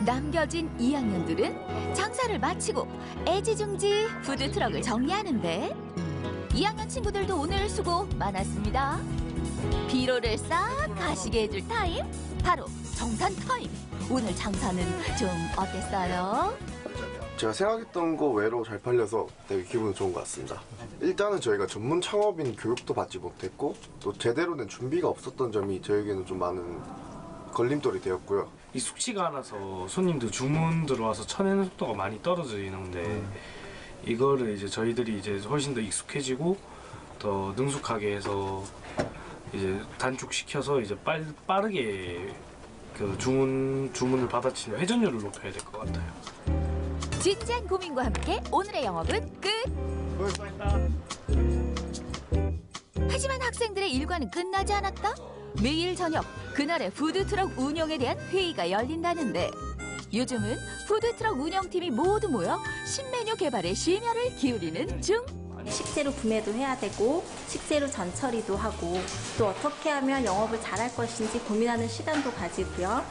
남겨진 2학년들은 장사를 마치고 애지중지 푸드트럭을 정리하는데 2학년 친구들도 오늘 수고 많았습니다. 피로를 싹 가시게 해줄 타임, 바로 정산 타임. 오늘 장사는 좀 어땠어요? 제가 생각했던 거 외로 잘 팔려서 되게 기분 좋은 것 같습니다. 일단은 저희가 전문 창업인 교육도 받지 못했고 또 제대로 된 준비가 없었던 점이 저에게는 좀 많은 걸림돌이 되었고요. 익숙치가 않아서 손님들 주문 들어와서 쳐내는 속도가 많이 떨어지는데 이거를 이제 저희들이 이제 훨씬 더 익숙해지고 더 능숙하게 해서 이제 단축시켜서 이제 빠르게 그 주문을 받아치는 회전율을 높여야 될 것 같아요. 진지한 고민과 함께 오늘의 영업은 끝. 하지만 학생들의 일과는 끝나지 않았다. 매일 저녁 그날의 푸드트럭 운영에 대한 회의가 열린다는데 요즘은 푸드트럭 운영팀이 모두 모여 신메뉴 개발에 심혈을 기울이는 중. 식재료 구매도 해야 되고 식재료 전처리도 하고 또 어떻게 하면 영업을 잘할 것인지 고민하는 시간도 가지고요.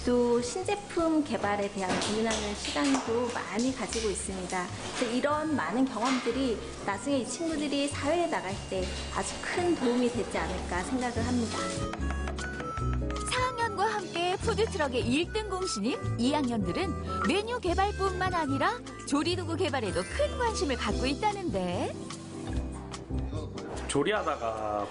또 신제품 개발에 대한 고민하는 시간도 많이 가지고 있습니다. 그래서 이런 많은 경험들이 나중에 이 친구들이 사회에 나갈 때 아주 큰 도움이 되지 않을까 생각을 합니다. 4학년과 함께 푸드트럭의 1등 공신인 2학년들은 메뉴 개발뿐만 아니라 조리도구 개발에도 큰 관심을 갖고 있다는데 조리하다가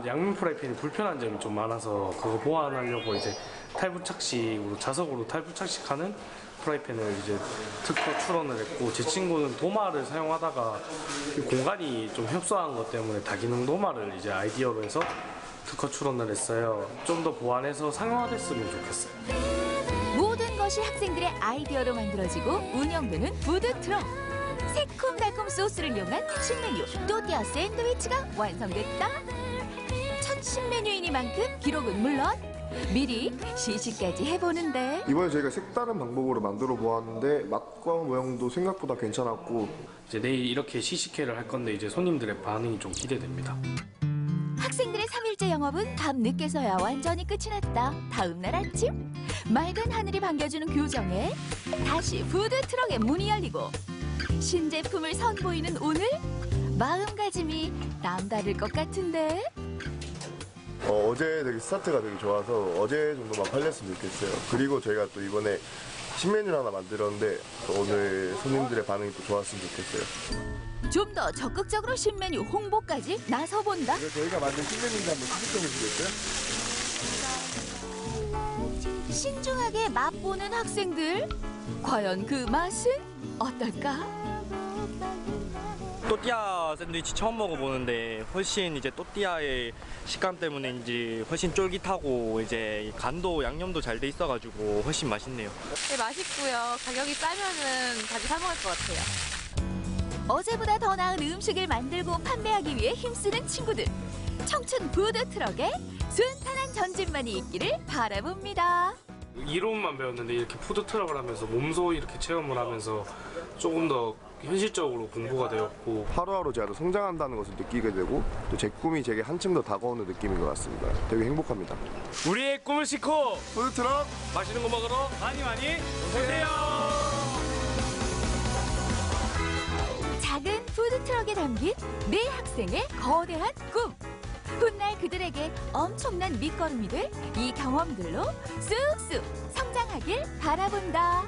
양면 프라이팬이 불편한 점이 좀 많아서 그거 보완하려고 이제 탈부착식으로 자석으로 탈부착식하는 프라이팬을 이제 특허 출원을 했고 제 친구는 도마를 사용하다가 공간이 좀 협소한 것 때문에 다기능 도마를 이제 아이디어로 해서 특허 출원을 했어요. 좀 더 보완해서 상용화됐으면 좋겠어요. 모든 것이 학생들의 아이디어로 만들어지고 운영되는 푸드트럭. 새콤달콤 소스를 이용한 신메뉴 또띠아 샌드위치가 완성됐다. 첫 신메뉴이니만큼 기록은 물론 미리 시식까지 해보는데 이번에 저희가 색다른 방법으로 만들어 보았는데 맛과 모양도 생각보다 괜찮았고 이제 내일 이렇게 시식회를 할 건데 이제 손님들의 반응이 좀 기대됩니다. 학생들의 3일째 영업은 밤 늦게서야 완전히 끝이 났다. 다음 날 아침 맑은 하늘이 반겨주는 교정에 다시 푸드트럭의 문이 열리고 신제품을 선보이는 오늘 마음가짐이 남다를 것 같은데 어제 되게 스타트가 되게 좋아서 어제 정도만 팔렸으면 좋겠어요. 그리고 저희가 또 이번에 신메뉴를 하나 만들었는데 오늘 손님들의 반응이 또 좋았으면 좋겠어요. 좀 더 적극적으로 신메뉴 홍보까지 나서본다. 저희가 만든 신메뉴인데 한번 시식해 보시겠어요? 신중하게 맛보는 학생들. 과연 그 맛은 어떨까? 또띠아 샌드위치 처음 먹어보는데 훨씬 이제 또띠아의 식감 때문인지 훨씬 쫄깃하고 이제 간도 양념도 잘 돼 있어가지고 훨씬 맛있네요. 네, 맛있고요. 가격이 싸면은 다시 사 먹을 것 같아요. 어제보다 더 나은 음식을 만들고 판매하기 위해 힘쓰는 친구들. 청춘 푸드트럭에 순탄한 전진만이 있기를 바라봅니다. 이론만 배웠는데 이렇게 푸드트럭을 하면서 몸소 이렇게 체험을 하면서 조금 더 현실적으로 공부가 되었고 하루하루 제가 더 성장한다는 것을 느끼게 되고 또 제 꿈이 제게 한층 더 다가오는 느낌인 것 같습니다. 되게 행복합니다. 우리의 꿈을 싣고 푸드트럭 맛있는 거 먹으러 많이 오세요. 작은 푸드트럭에 담긴 네 학생의 거대한 꿈. 훗날 그들에게 엄청난 밑거름이 될 이 경험들로 쑥쑥 성장하길 바라본다.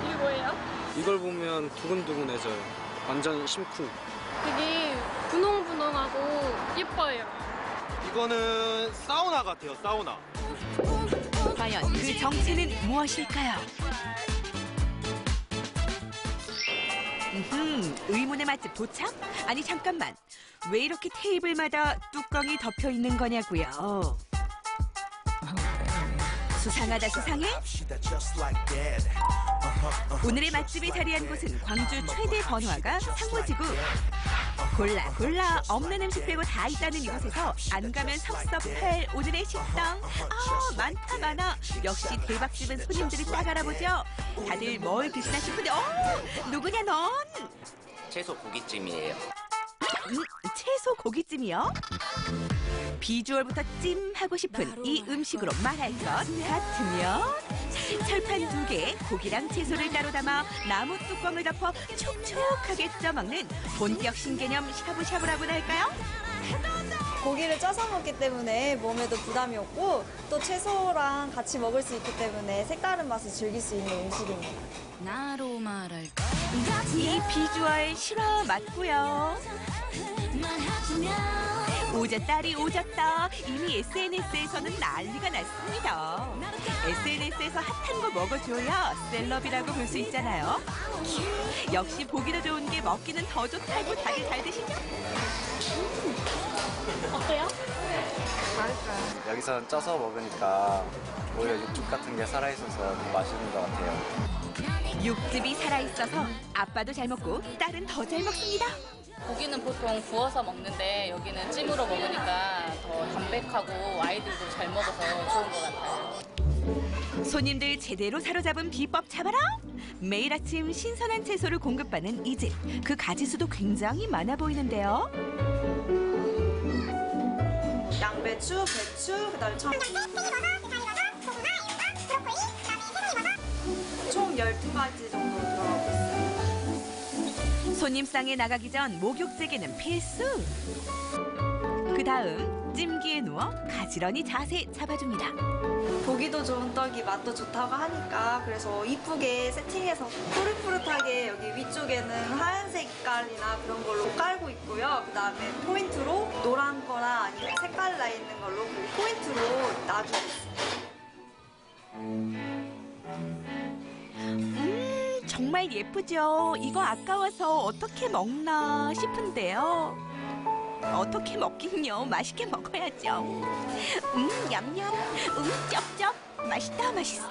이게 뭐예요? 이걸 보면 두근두근해져요. 완전 심쿵. 되게 분홍분홍하고 예뻐요. 이거는 사우나 같아요, 사우나. 과연 그 정체는 무엇일까요? 의문의 맛집 도착? 아니 잠깐만, 왜 이렇게 테이블마다 뚜껑이 덮여 있는 거냐고요? 수상하다 수상해? 오늘의 맛집이 자리한 곳은 광주 최대 번화가 상무지구. 골라 없는 음식 빼고 다 있다는 이곳에서 안 가면 섭섭할 오늘의 식당. 많다 많아. 역시 대박집은 손님들이 딱 알아보죠. 다들 뭘 드시나 싶은데 누구냐 넌? 채소 고깃찜이에요. 채소 고깃찜이요? 비주얼부터 찜하고 싶은 이 음식으로 말할 것 같으면 철판 2개에 고기랑 채소를 따로 담아 나무 뚜껑을 덮어 촉촉하게 쪄먹는 본격 신개념 샤브샤브라고나 할까요? 고기를 쪄서 먹기 때문에 몸에도 부담이 없고 또 채소랑 같이 먹을 수 있기 때문에 색다른 맛을 즐길 수 있는 음식입니다. 나로 말할까? 이 비주얼 실화 맞고요. 오졌다리 오졌다. 이미 SNS에서는 난리가 났습니다. SNS에서 핫한 거 먹어줘야 셀럽이라고 볼 수 있잖아요. 역시 보기도 좋은 게 먹기는 더 좋다고 다들 잘 드시죠? 어때요? 맛있어요. 여기서 쪄서 먹으니까 오히려 육즙 같은 게 살아있어서 더 맛있는 것 같아요. 육즙이 살아있어서 아빠도 잘 먹고 딸은 더 잘 먹습니다. 고기는 보통 구워서 먹는데 여기는 찜으로 먹으니까 더 담백하고 아이들도 잘 먹어서 좋은 것 같아요. 손님들 제대로 사로잡은 비법 잡아라! 매일 아침 신선한 채소를 공급받는 이 집. 그 가지수도 굉장히 많아 보이는데요. 양배추, 배추, 그다음에 총 12가지 정도 들어가고 있어요. 손님상에 나가기 전 목욕제기는 필수. 그 다음 찜기에 누워 가지런히 자세 잡아줍니다. 보기도 좋은 떡이 맛도 좋다고 하니까 그래서 이쁘게 세팅해서 푸릇푸릇하게 여기 위쪽에는 하얀색 색깔이나 그런 걸로 깔고 있고요. 그 다음에 포인트로 노란 거나 아니면 색깔 나 있는 걸로 포인트로 놔주고 있어요. 정말 예쁘죠? 이거 아까워서 어떻게 먹나 싶은데요. 어떻게 먹긴요? 맛있게 먹어야죠. 냠냠, 쩝쩝. 맛있다, 맛있어?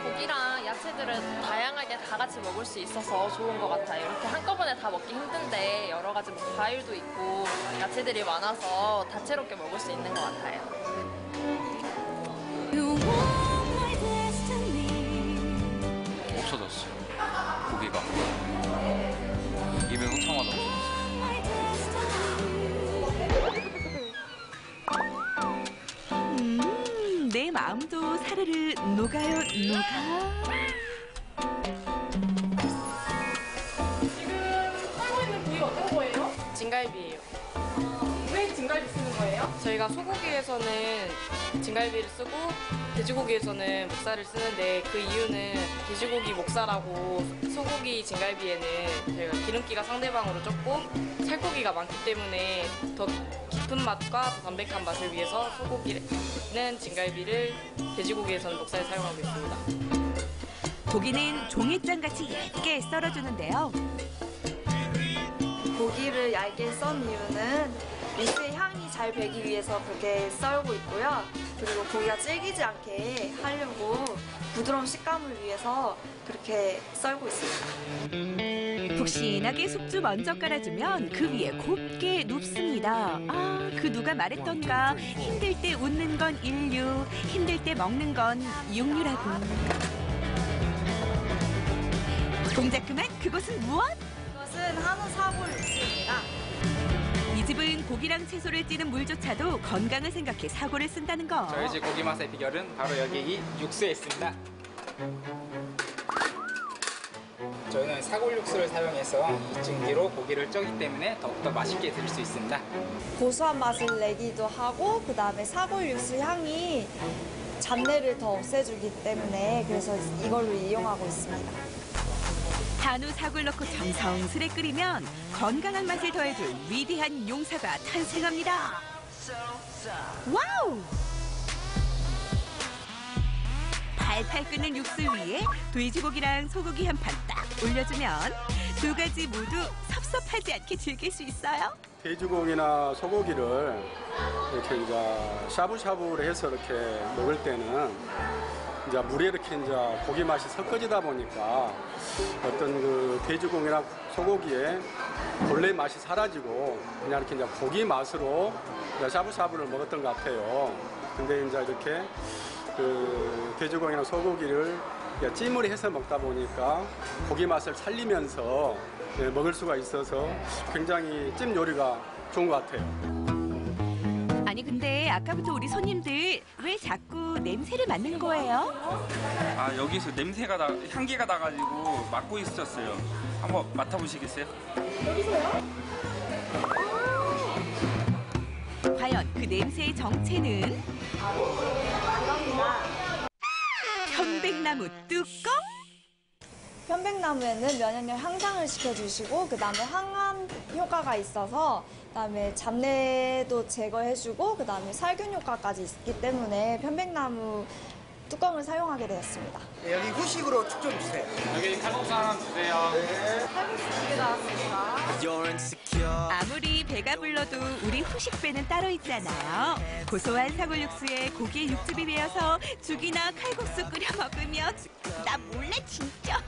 고기랑 야채들을 다양하게 다 같이 먹을 수 있어서 좋은 것 같아요. 이렇게 한꺼번에 다 먹기 힘든데 여러 가지 뭐 과일도 있고 야채들이 많아서 다채롭게 먹을 수 있는 것 같아요. 없어졌어요. 고기가 입에 넣자마자 없어졌어요. 내 마음도 사르르 녹아요, 녹아. 지금 하고 있는 부위 어떤 거예요? 진갈비예요. 왜 진갈비? 진갈비 쓰는 거예요? 저희가 소고기에서는 진갈비를 쓰고 돼지고기에서는 목살을 쓰는데 그 이유는 돼지고기 목살하고 소고기 진갈비에는 저희가 기름기가 상대방으로 적고 살코기가 많기 때문에 더 깊은 맛과 더 담백한 맛을 위해서 소고기는 진갈비를, 돼지고기에서는 목살을 사용하고 있습니다. 고기는 종이장같이 얇게 썰어주는데요. 고기를 얇게 썬 이유는 육수의 향이 잘 배기 위해서 그렇게 썰고 있고요. 그리고 고기가 질기지 않게 하려고 부드러운 식감을 위해서 그렇게 썰고 있습니다. 푹신하게 숙주 먼저 깔아주면 그 위에 곱게 눕습니다. 그 누가 말했던가 힘들 때 웃는 건 인류, 힘들 때 먹는 건 육류라고. 동작 그만, 그것은 무엇? 이것은 한우 사골 육수입니다. 이 집은 고기랑 채소를 찌는 물조차도 건강을 생각해 사골을 쓴다는 거. 저희 집 고기 맛의 비결은 바로 여기 이 육수에 있습니다. 저희는 사골 육수를 사용해서 이 증기로 고기를 쪄기 때문에 더욱더 맛있게 드실 수 있습니다. 고소한 맛을 내기도 하고 그 다음에 사골 육수 향이 잡내를 더 없애주기 때문에 그래서 이걸로 이용하고 있습니다. 한우 사골 넣고 정성스레 끓이면 건강한 맛을 더해줄 위대한 용사가 탄생합니다. 와우! 팔팔 끓는 육수 위에 돼지고기랑 소고기 한 판 딱 올려주면 두 가지 모두 섭섭하지 않게 즐길 수 있어요. 돼지고기나 소고기를 이렇게 이제 샤브샤브를 해서 이렇게 먹을 때는 이제 물에 이렇게 이제 고기 맛이 섞어지다 보니까 어떤 그 돼지고기나 소고기의 본래 맛이 사라지고 그냥 이렇게 이제 고기 맛으로 이제 샤브샤브를 먹었던 것 같아요. 근데 이제 이렇게 그 돼지고기나 소고기를 찜을 해서 먹다 보니까 고기 맛을 살리면서 먹을 수가 있어서 굉장히 찜 요리가 좋은 것 같아요. 아니 근데 아까부터 우리 손님들 왜 자꾸 냄새를 맡는 거예요? 아 여기서 냄새가 향기가 나가지고 맡고 있었어요. 한번 맡아보시겠어요? 여기서요? 과연 그 냄새의 정체는? 편백나무 뚜껑? 편백나무에는 면역력 향상을 시켜주시고 그 다음에 항암 효과가 있어서 그 다음에 잡내도 제거해주고 그 다음에 살균 효과까지 있기 때문에 편백나무 뚜껑을 사용하게 되었습니다. 네, 여기 후식으로 축 좀 주세요. 여기 칼국수 하나 주세요. 네. 칼국수 2개 나왔습니다. 아무리 배가 불러도 우리 후식배는 따로 있잖아요. 고소한 사골 육수에 고기에 육즙이 배어서 죽이나 칼국수 끓여 먹으면 나 몰래 진짜.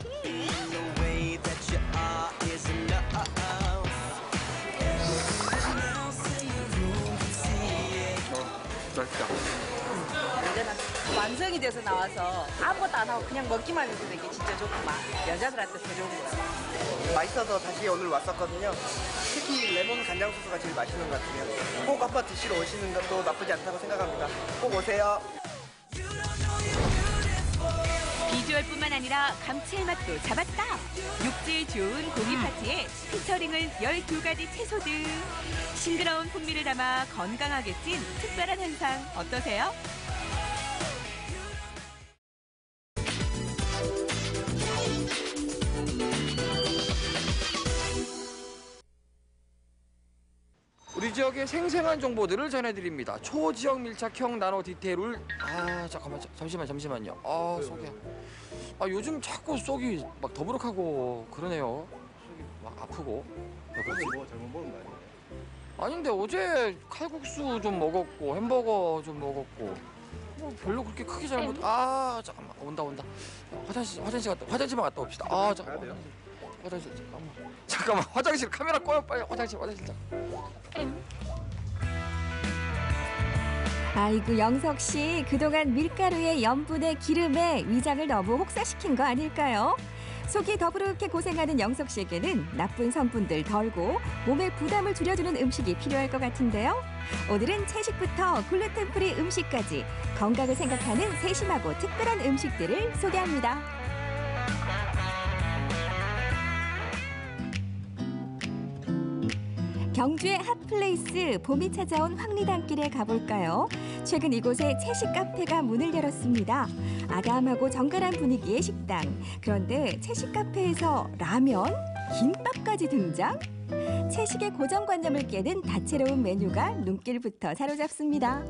맛있다. 언제나 완성이 돼서 나와서 아무것도 안 하고 그냥 먹기만 해도 되게 진짜 좋구만. 여자들한테 더 좋은 거야. 맛있어서 다시 오늘 왔었거든요. 특히 레몬 간장 소스가 제일 맛있는 것 같아요. 꼭 한번 드시러 오시는 것도 나쁘지 않다고 생각합니다. 꼭 오세요. 비주얼뿐만 아니라 감칠맛도 잡았다. 육질 좋은 고기 파티에 피처링을 12가지 채소들. 싱그러운 풍미를 담아 건강하게 찐 특별한 한상 어떠세요? 우리 지역의 생생한 정보들을 전해드립니다. 초지역 밀착형 나노 디테일을 잠시만요. 속이 요즘 자꾸 속이 막 더부룩하고 그러네요. 속이 막 아프고. 뭐 잘못 먹은 거 아니에요? 아닌데 어제 칼국수 좀 먹었고 햄버거 좀 먹었고 뭐 별로 그렇게 크게 잘못. 잠깐만 온다. 화장실만 갔다 옵시다. 잠깐만. 잠깐만 화장실 카메라 꺼요 빨리. 화장실 아이고 영석 씨 그동안 밀가루에 염분에 기름에 위장을 너무 혹사시킨 거 아닐까요? 속이 더부룩해 고생하는 영석 씨에게는 나쁜 성분들 덜고 몸에 부담을 줄여주는 음식이 필요할 것 같은데요. 오늘은 채식부터 글루텐 프리 음식까지 건강을 생각하는 세심하고 특별한 음식들을 소개합니다. 경주의 핫플레이스 봄이 찾아온 황리단길에 가볼까요? 최근 이곳에 채식 카페가 문을 열었습니다. 아담하고 정갈한 분위기의 식당. 그런데 채식 카페에서 라면, 김밥까지 등장? 채식의 고정관념을 깨는 다채로운 메뉴가 눈길부터 사로잡습니다.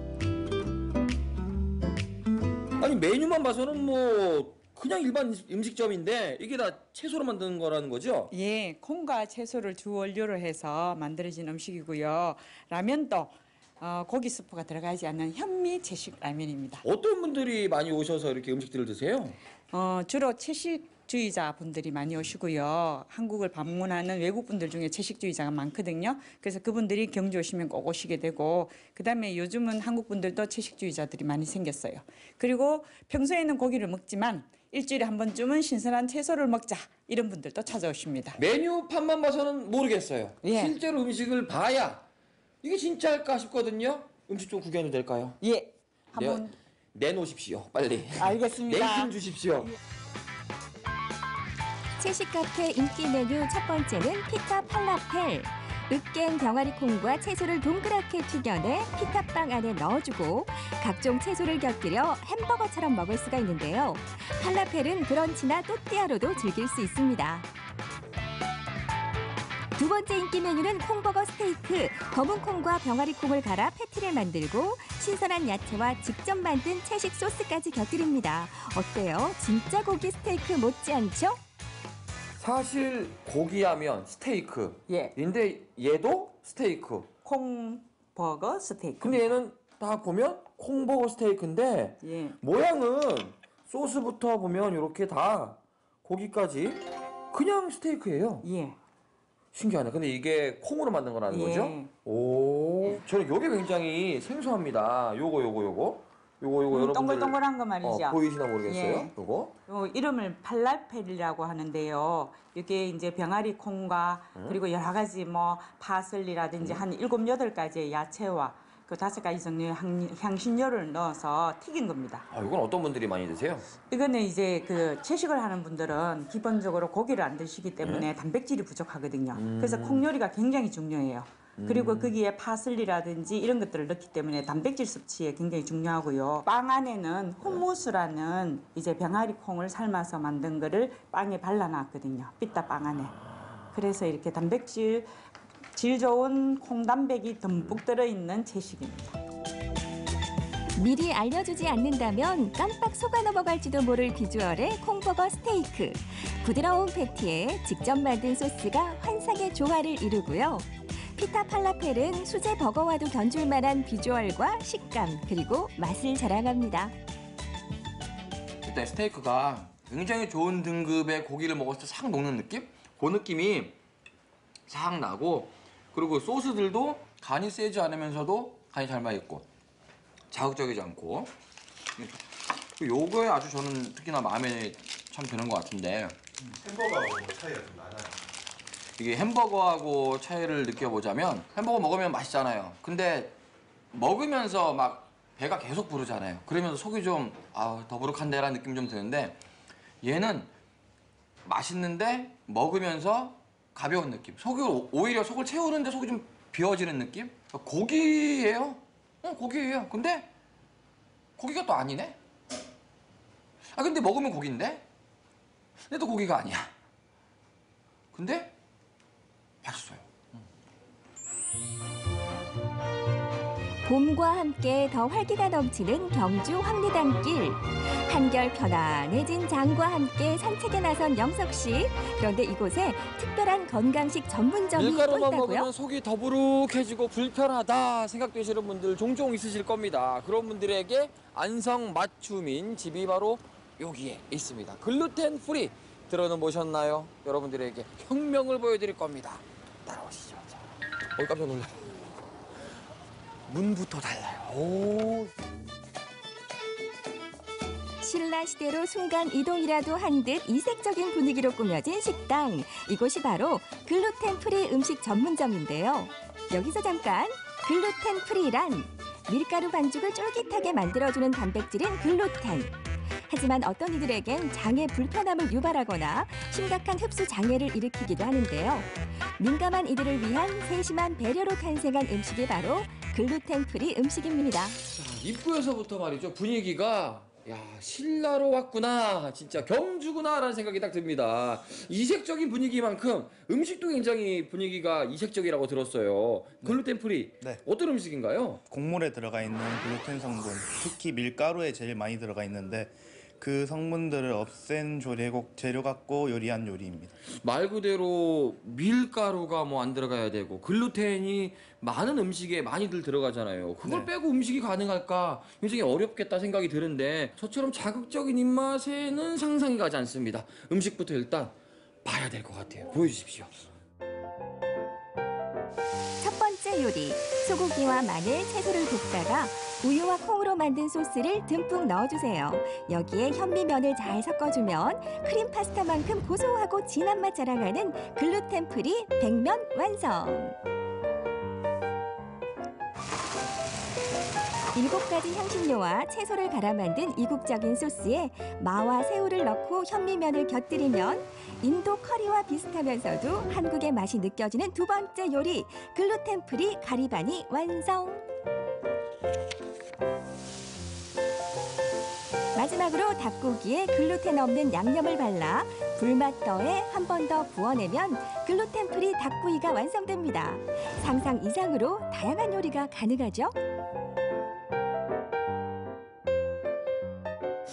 아니 메뉴만 봐서는 뭐 그냥 일반 음식점인데 이게 다 채소로 만드는 거라는 거죠? 예, 콩과 채소를 주 원료로 해서 만들어진 음식이고요. 라면도 고기 스프가 들어가지 않는 현미 채식 라면입니다. 어떤 분들이 많이 오셔서 이렇게 음식들을 드세요? 주로 채식주의자 분들이 많이 오시고요. 한국을 방문하는 외국 분들 중에 채식주의자가 많거든요. 그래서 그분들이 경주 오시면 꼭 오시게 되고, 그다음에 요즘은 한국 분들도 채식주의자들이 많이 생겼어요. 그리고 평소에는 고기를 먹지만 일주일에 한 번쯤은 신선한 채소를 먹자, 이런 분들도 찾아오십니다. 메뉴판만 봐서는 모르겠어요. 예. 실제로 음식을 봐야 이게 진짜일까 싶거든요. 음식 좀 구경해도 될까요? 예. 한번 내놓으십시오. 빨리. 알겠습니다. 내심 주십시오. 채식 카페 인기 메뉴 첫 번째는 피타 팔라펠. 으깬 병아리 콩과 채소를 동그랗게 튀겨내 피타빵 안에 넣어주고 각종 채소를 곁들여 햄버거처럼 먹을 수가 있는데요. 팔라펠은 브런치나 또띠아로도 즐길 수 있습니다. 두 번째 인기 메뉴는 콩버거 스테이크. 검은 콩과 병아리 콩을 갈아 패티를 만들고 신선한 야채와 직접 만든 채식 소스까지 곁들입니다. 어때요? 진짜 고기 스테이크 못지않죠? 사실 고기하면 스테이크. 인데 얘도 스테이크. 콩버거 스테이크. 근데 얘는 딱 보면 콩버거 스테이크인데 모양은 소스부터 보면 이렇게 다 고기까지 그냥 스테이크예요. 신기하네. 근데 이게 콩으로 만든 거라는 거죠? 오. 저는 요게 굉장히 생소합니다. 요거 여러분들 동글동글한 거 말이죠. 보이시나 모르겠어요. 요거. 요 이름을 팔라펠이라고 하는데요. 이게 이제 병아리 콩과 그리고 여러 가지 뭐 파슬리라든지 한 7, 8가지의 야채와 그 5가지 종류의 향신료를 넣어서 튀긴 겁니다. 이건 어떤 분들이 많이 드세요? 이거는 이제 그 채식을 하는 분들은 기본적으로 고기를 안 드시기 때문에 단백질이 부족하거든요. 그래서 콩 요리가 굉장히 중요해요. 그리고 거기에 파슬리라든지 이런 것들을 넣기 때문에 단백질 섭취에 굉장히 중요하고요. 빵 안에는 hummus라는 이제 병아리 콩을 삶아서 만든 거를 빵에 발라놨거든요. 삐따 빵 안에. 그래서 이렇게 단백질 질 좋은 콩단백이 듬뿍 들어있는 채식입니다. 미리 알려주지 않는다면 깜빡 속아 넘어갈지도 모를 비주얼의 콩버거 스테이크. 부드러운 패티에 직접 만든 소스가 환상의 조화를 이루고요. 피타 팔라펠은 수제 버거와도 견줄 만한 비주얼과 식감 그리고 맛을 자랑합니다. 일단 스테이크가 굉장히 좋은 등급의 고기를 먹었을 때 싹 녹는 느낌? 그 느낌이 싹 나고, 그리고 소스들도 간이 세지 않으면서도 간이 잘 맞있고 자극적이지 않고, 요거에 아주 저는 특히나 마음에 참 드는 것 같은데, 햄버거하고 차이가 좀 많아요. 이게 햄버거하고 차이를 느껴보자면, 햄버거 먹으면 맛있잖아요. 근데 먹으면서 막 배가 계속 부르잖아요. 그러면서 속이 좀 더부룩한데라는 느낌이 좀 드는데, 얘는 맛있는데 먹으면서 가벼운 느낌. 오히려 속을 채우는데 속이 좀 비워지는 느낌? 고기예요. 고기예요. 근데 고기가 또 아니네. 근데 먹으면 고기인데? 근데 또 고기가 아니야. 근데 맛있어요. 봄과 함께 더 활기가 넘치는 경주 황리단길. 한결 편안해진 장과 함께 산책에 나선 영석 씨. 그런데 이곳에 특별한 건강식 전문점이 또 밀가루만 있다고요? 먹으면 속이 더부룩해지고 불편하다 생각되시는 분들 종종 있으실 겁니다. 그런 분들에게 안성맞춤인 집이 바로 여기에 있습니다. 글루텐 프리 들어는 보셨나요? 여러분들에게 혁명을 보여드릴 겁니다. 따라오시죠. 깜짝 놀라요. 문부터 달라요. 오. 신라시대로 순간 이동이라도 한 듯 이색적인 분위기로 꾸며진 식당. 이곳이 바로 글루텐 프리 음식 전문점인데요. 여기서 잠깐, 글루텐 프리란 밀가루 반죽을 쫄깃하게 만들어주는 단백질인 글루텐. 하지만 어떤 이들에겐 장의 불편함을 유발하거나 심각한 흡수 장애를 일으키기도 하는데요. 민감한 이들을 위한 세심한 배려로 탄생한 음식이 바로 글루텐 프리 음식입니다. 입구에서부터 말이죠. 분위기가 신라로 왔구나, 진짜 경주구나 라는 생각이 딱 듭니다. 이색적인 분위기만큼 음식도 굉장히 분위기가 이색적이라고 들었어요. 글루텐 프리, 어떤 음식인가요? 곡물에 들어가 있는 글루텐 성분, 특히 밀가루에 제일 많이 들어가 있는데 그 성분들을 없앤 재료 갖고 요리한 요리입니다. 말 그대로 밀가루가 뭐 안 들어가야 되고 글루텐이 많은 음식에 많이들 들어가잖아요. 그걸 빼고 음식이 가능할까 굉장히 어렵겠다 생각이 드는데 저처럼 자극적인 입맛에는 상상이 가지 않습니다. 음식부터 일단 봐야 될 것 같아요. 보여주십시오. 첫 번째 요리, 소고기와 마늘, 채소를 볶다가 우유와 콩으로 만든 소스를 듬뿍 넣어주세요. 여기에 현미면을 잘 섞어주면 크림 파스타만큼 고소하고 진한 맛 자랑하는 글루텐 프리 백면 완성. 7가지 향신료와 채소를 갈아 만든 이국적인 소스에 마와 새우를 넣고 현미면을 곁들이면 인도 커리와 비슷하면서도 한국의 맛이 느껴지는 두 번째 요리, 글루텐 프리 가리바니 완성. 마지막으로 닭고기에 글루텐 없는 양념을 발라 불맛 더해 한 번 더 구워내면 글루텐 프리 닭구이가 완성됩니다. 상상 이상으로 다양한 요리가 가능하죠?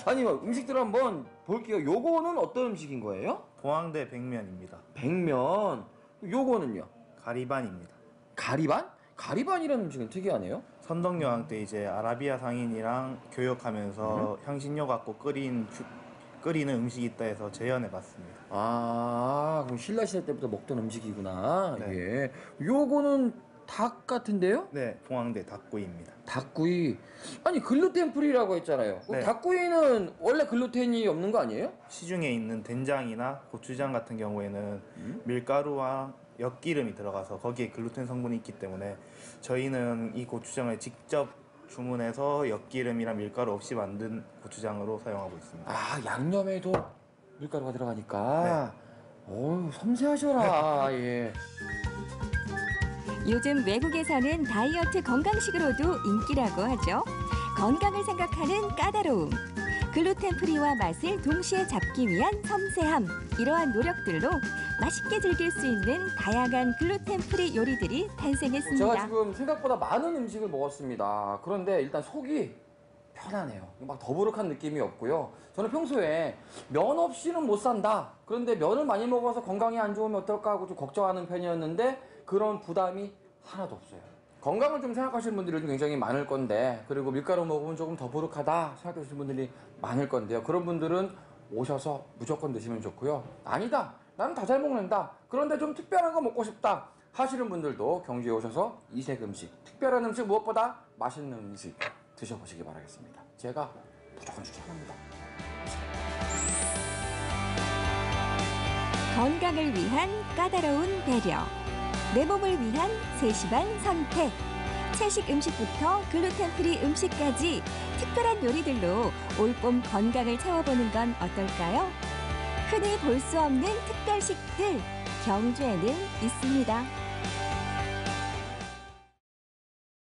아니 음식들 한번 볼게요. 요거는 어떤 음식인 거예요? 봉황대 백면입니다. 백면. 요거는요? 가리반입니다. 가리반? 가리반이라는 음식은 특이하네요. 선덕여왕 때 이제 아라비아 상인이랑 교역하면서 향신료 갖고 끓이는 음식이 있다 해서 재현해봤습니다. 아, 그럼 신라 시대 때부터 먹던 음식이구나. 예. 요거는 닭 같은데요? 네, 봉황대 닭구이입니다. 닭구이. 아니 글루텐 프리라고 했잖아요. 네. 닭구이는 원래 글루텐이 없는 거 아니에요? 시중에 있는 된장이나 고추장 같은 경우에는 밀가루와 엿기름이 들어가서 거기에 글루텐 성분이 있기 때문에 저희는 이 고추장을 직접 주문해서 엿기름이랑 밀가루 없이 만든 고추장으로 사용하고 있습니다. 아, 양념에도 밀가루가 들어가니까. 어우, 섬세하셔라. 예. 요즘 외국에서는 다이어트 건강식으로도 인기라고 하죠. 건강을 생각하는 까다로움, 글루텐 프리와 맛을 동시에 잡기 위한 섬세함, 이러한 노력들로 맛있게 즐길 수 있는 다양한 글루텐 프리 요리들이 탄생했습니다. 제가 지금 생각보다 많은 음식을 먹었습니다. 그런데 일단 속이 편하네요. 막 더부룩한 느낌이 없고요. 저는 평소에 면 없이는 못 산다. 그런데 면을 많이 먹어서 건강이 안 좋으면 어떨까 하고 좀 걱정하는 편이었는데 그런 부담이 하나도 없어요. 건강을 좀 생각하시는 분들이 굉장히 많을 건데, 그리고 밀가루 먹으면 조금 더부룩하다 생각하시는 분들이 많을 건데요. 그런 분들은 오셔서 무조건 드시면 좋고요. 아니다, 나는 다 잘 먹는다, 그런데 좀 특별한 거 먹고 싶다 하시는 분들도 경주에 오셔서 이색 음식, 특별한 음식, 무엇보다 맛있는 음식 드셔보시기 바라겠습니다. 제가 무조건 추천합니다. 건강을 위한 까다로운 배려, 내 몸을 위한 세심한 선택, 채식 음식부터 글루텐 프리 음식까지 특별한 요리들로 올봄 건강을 채워보는 건 어떨까요? 흔히 볼 수 없는 특별식들, 경주에는 있습니다.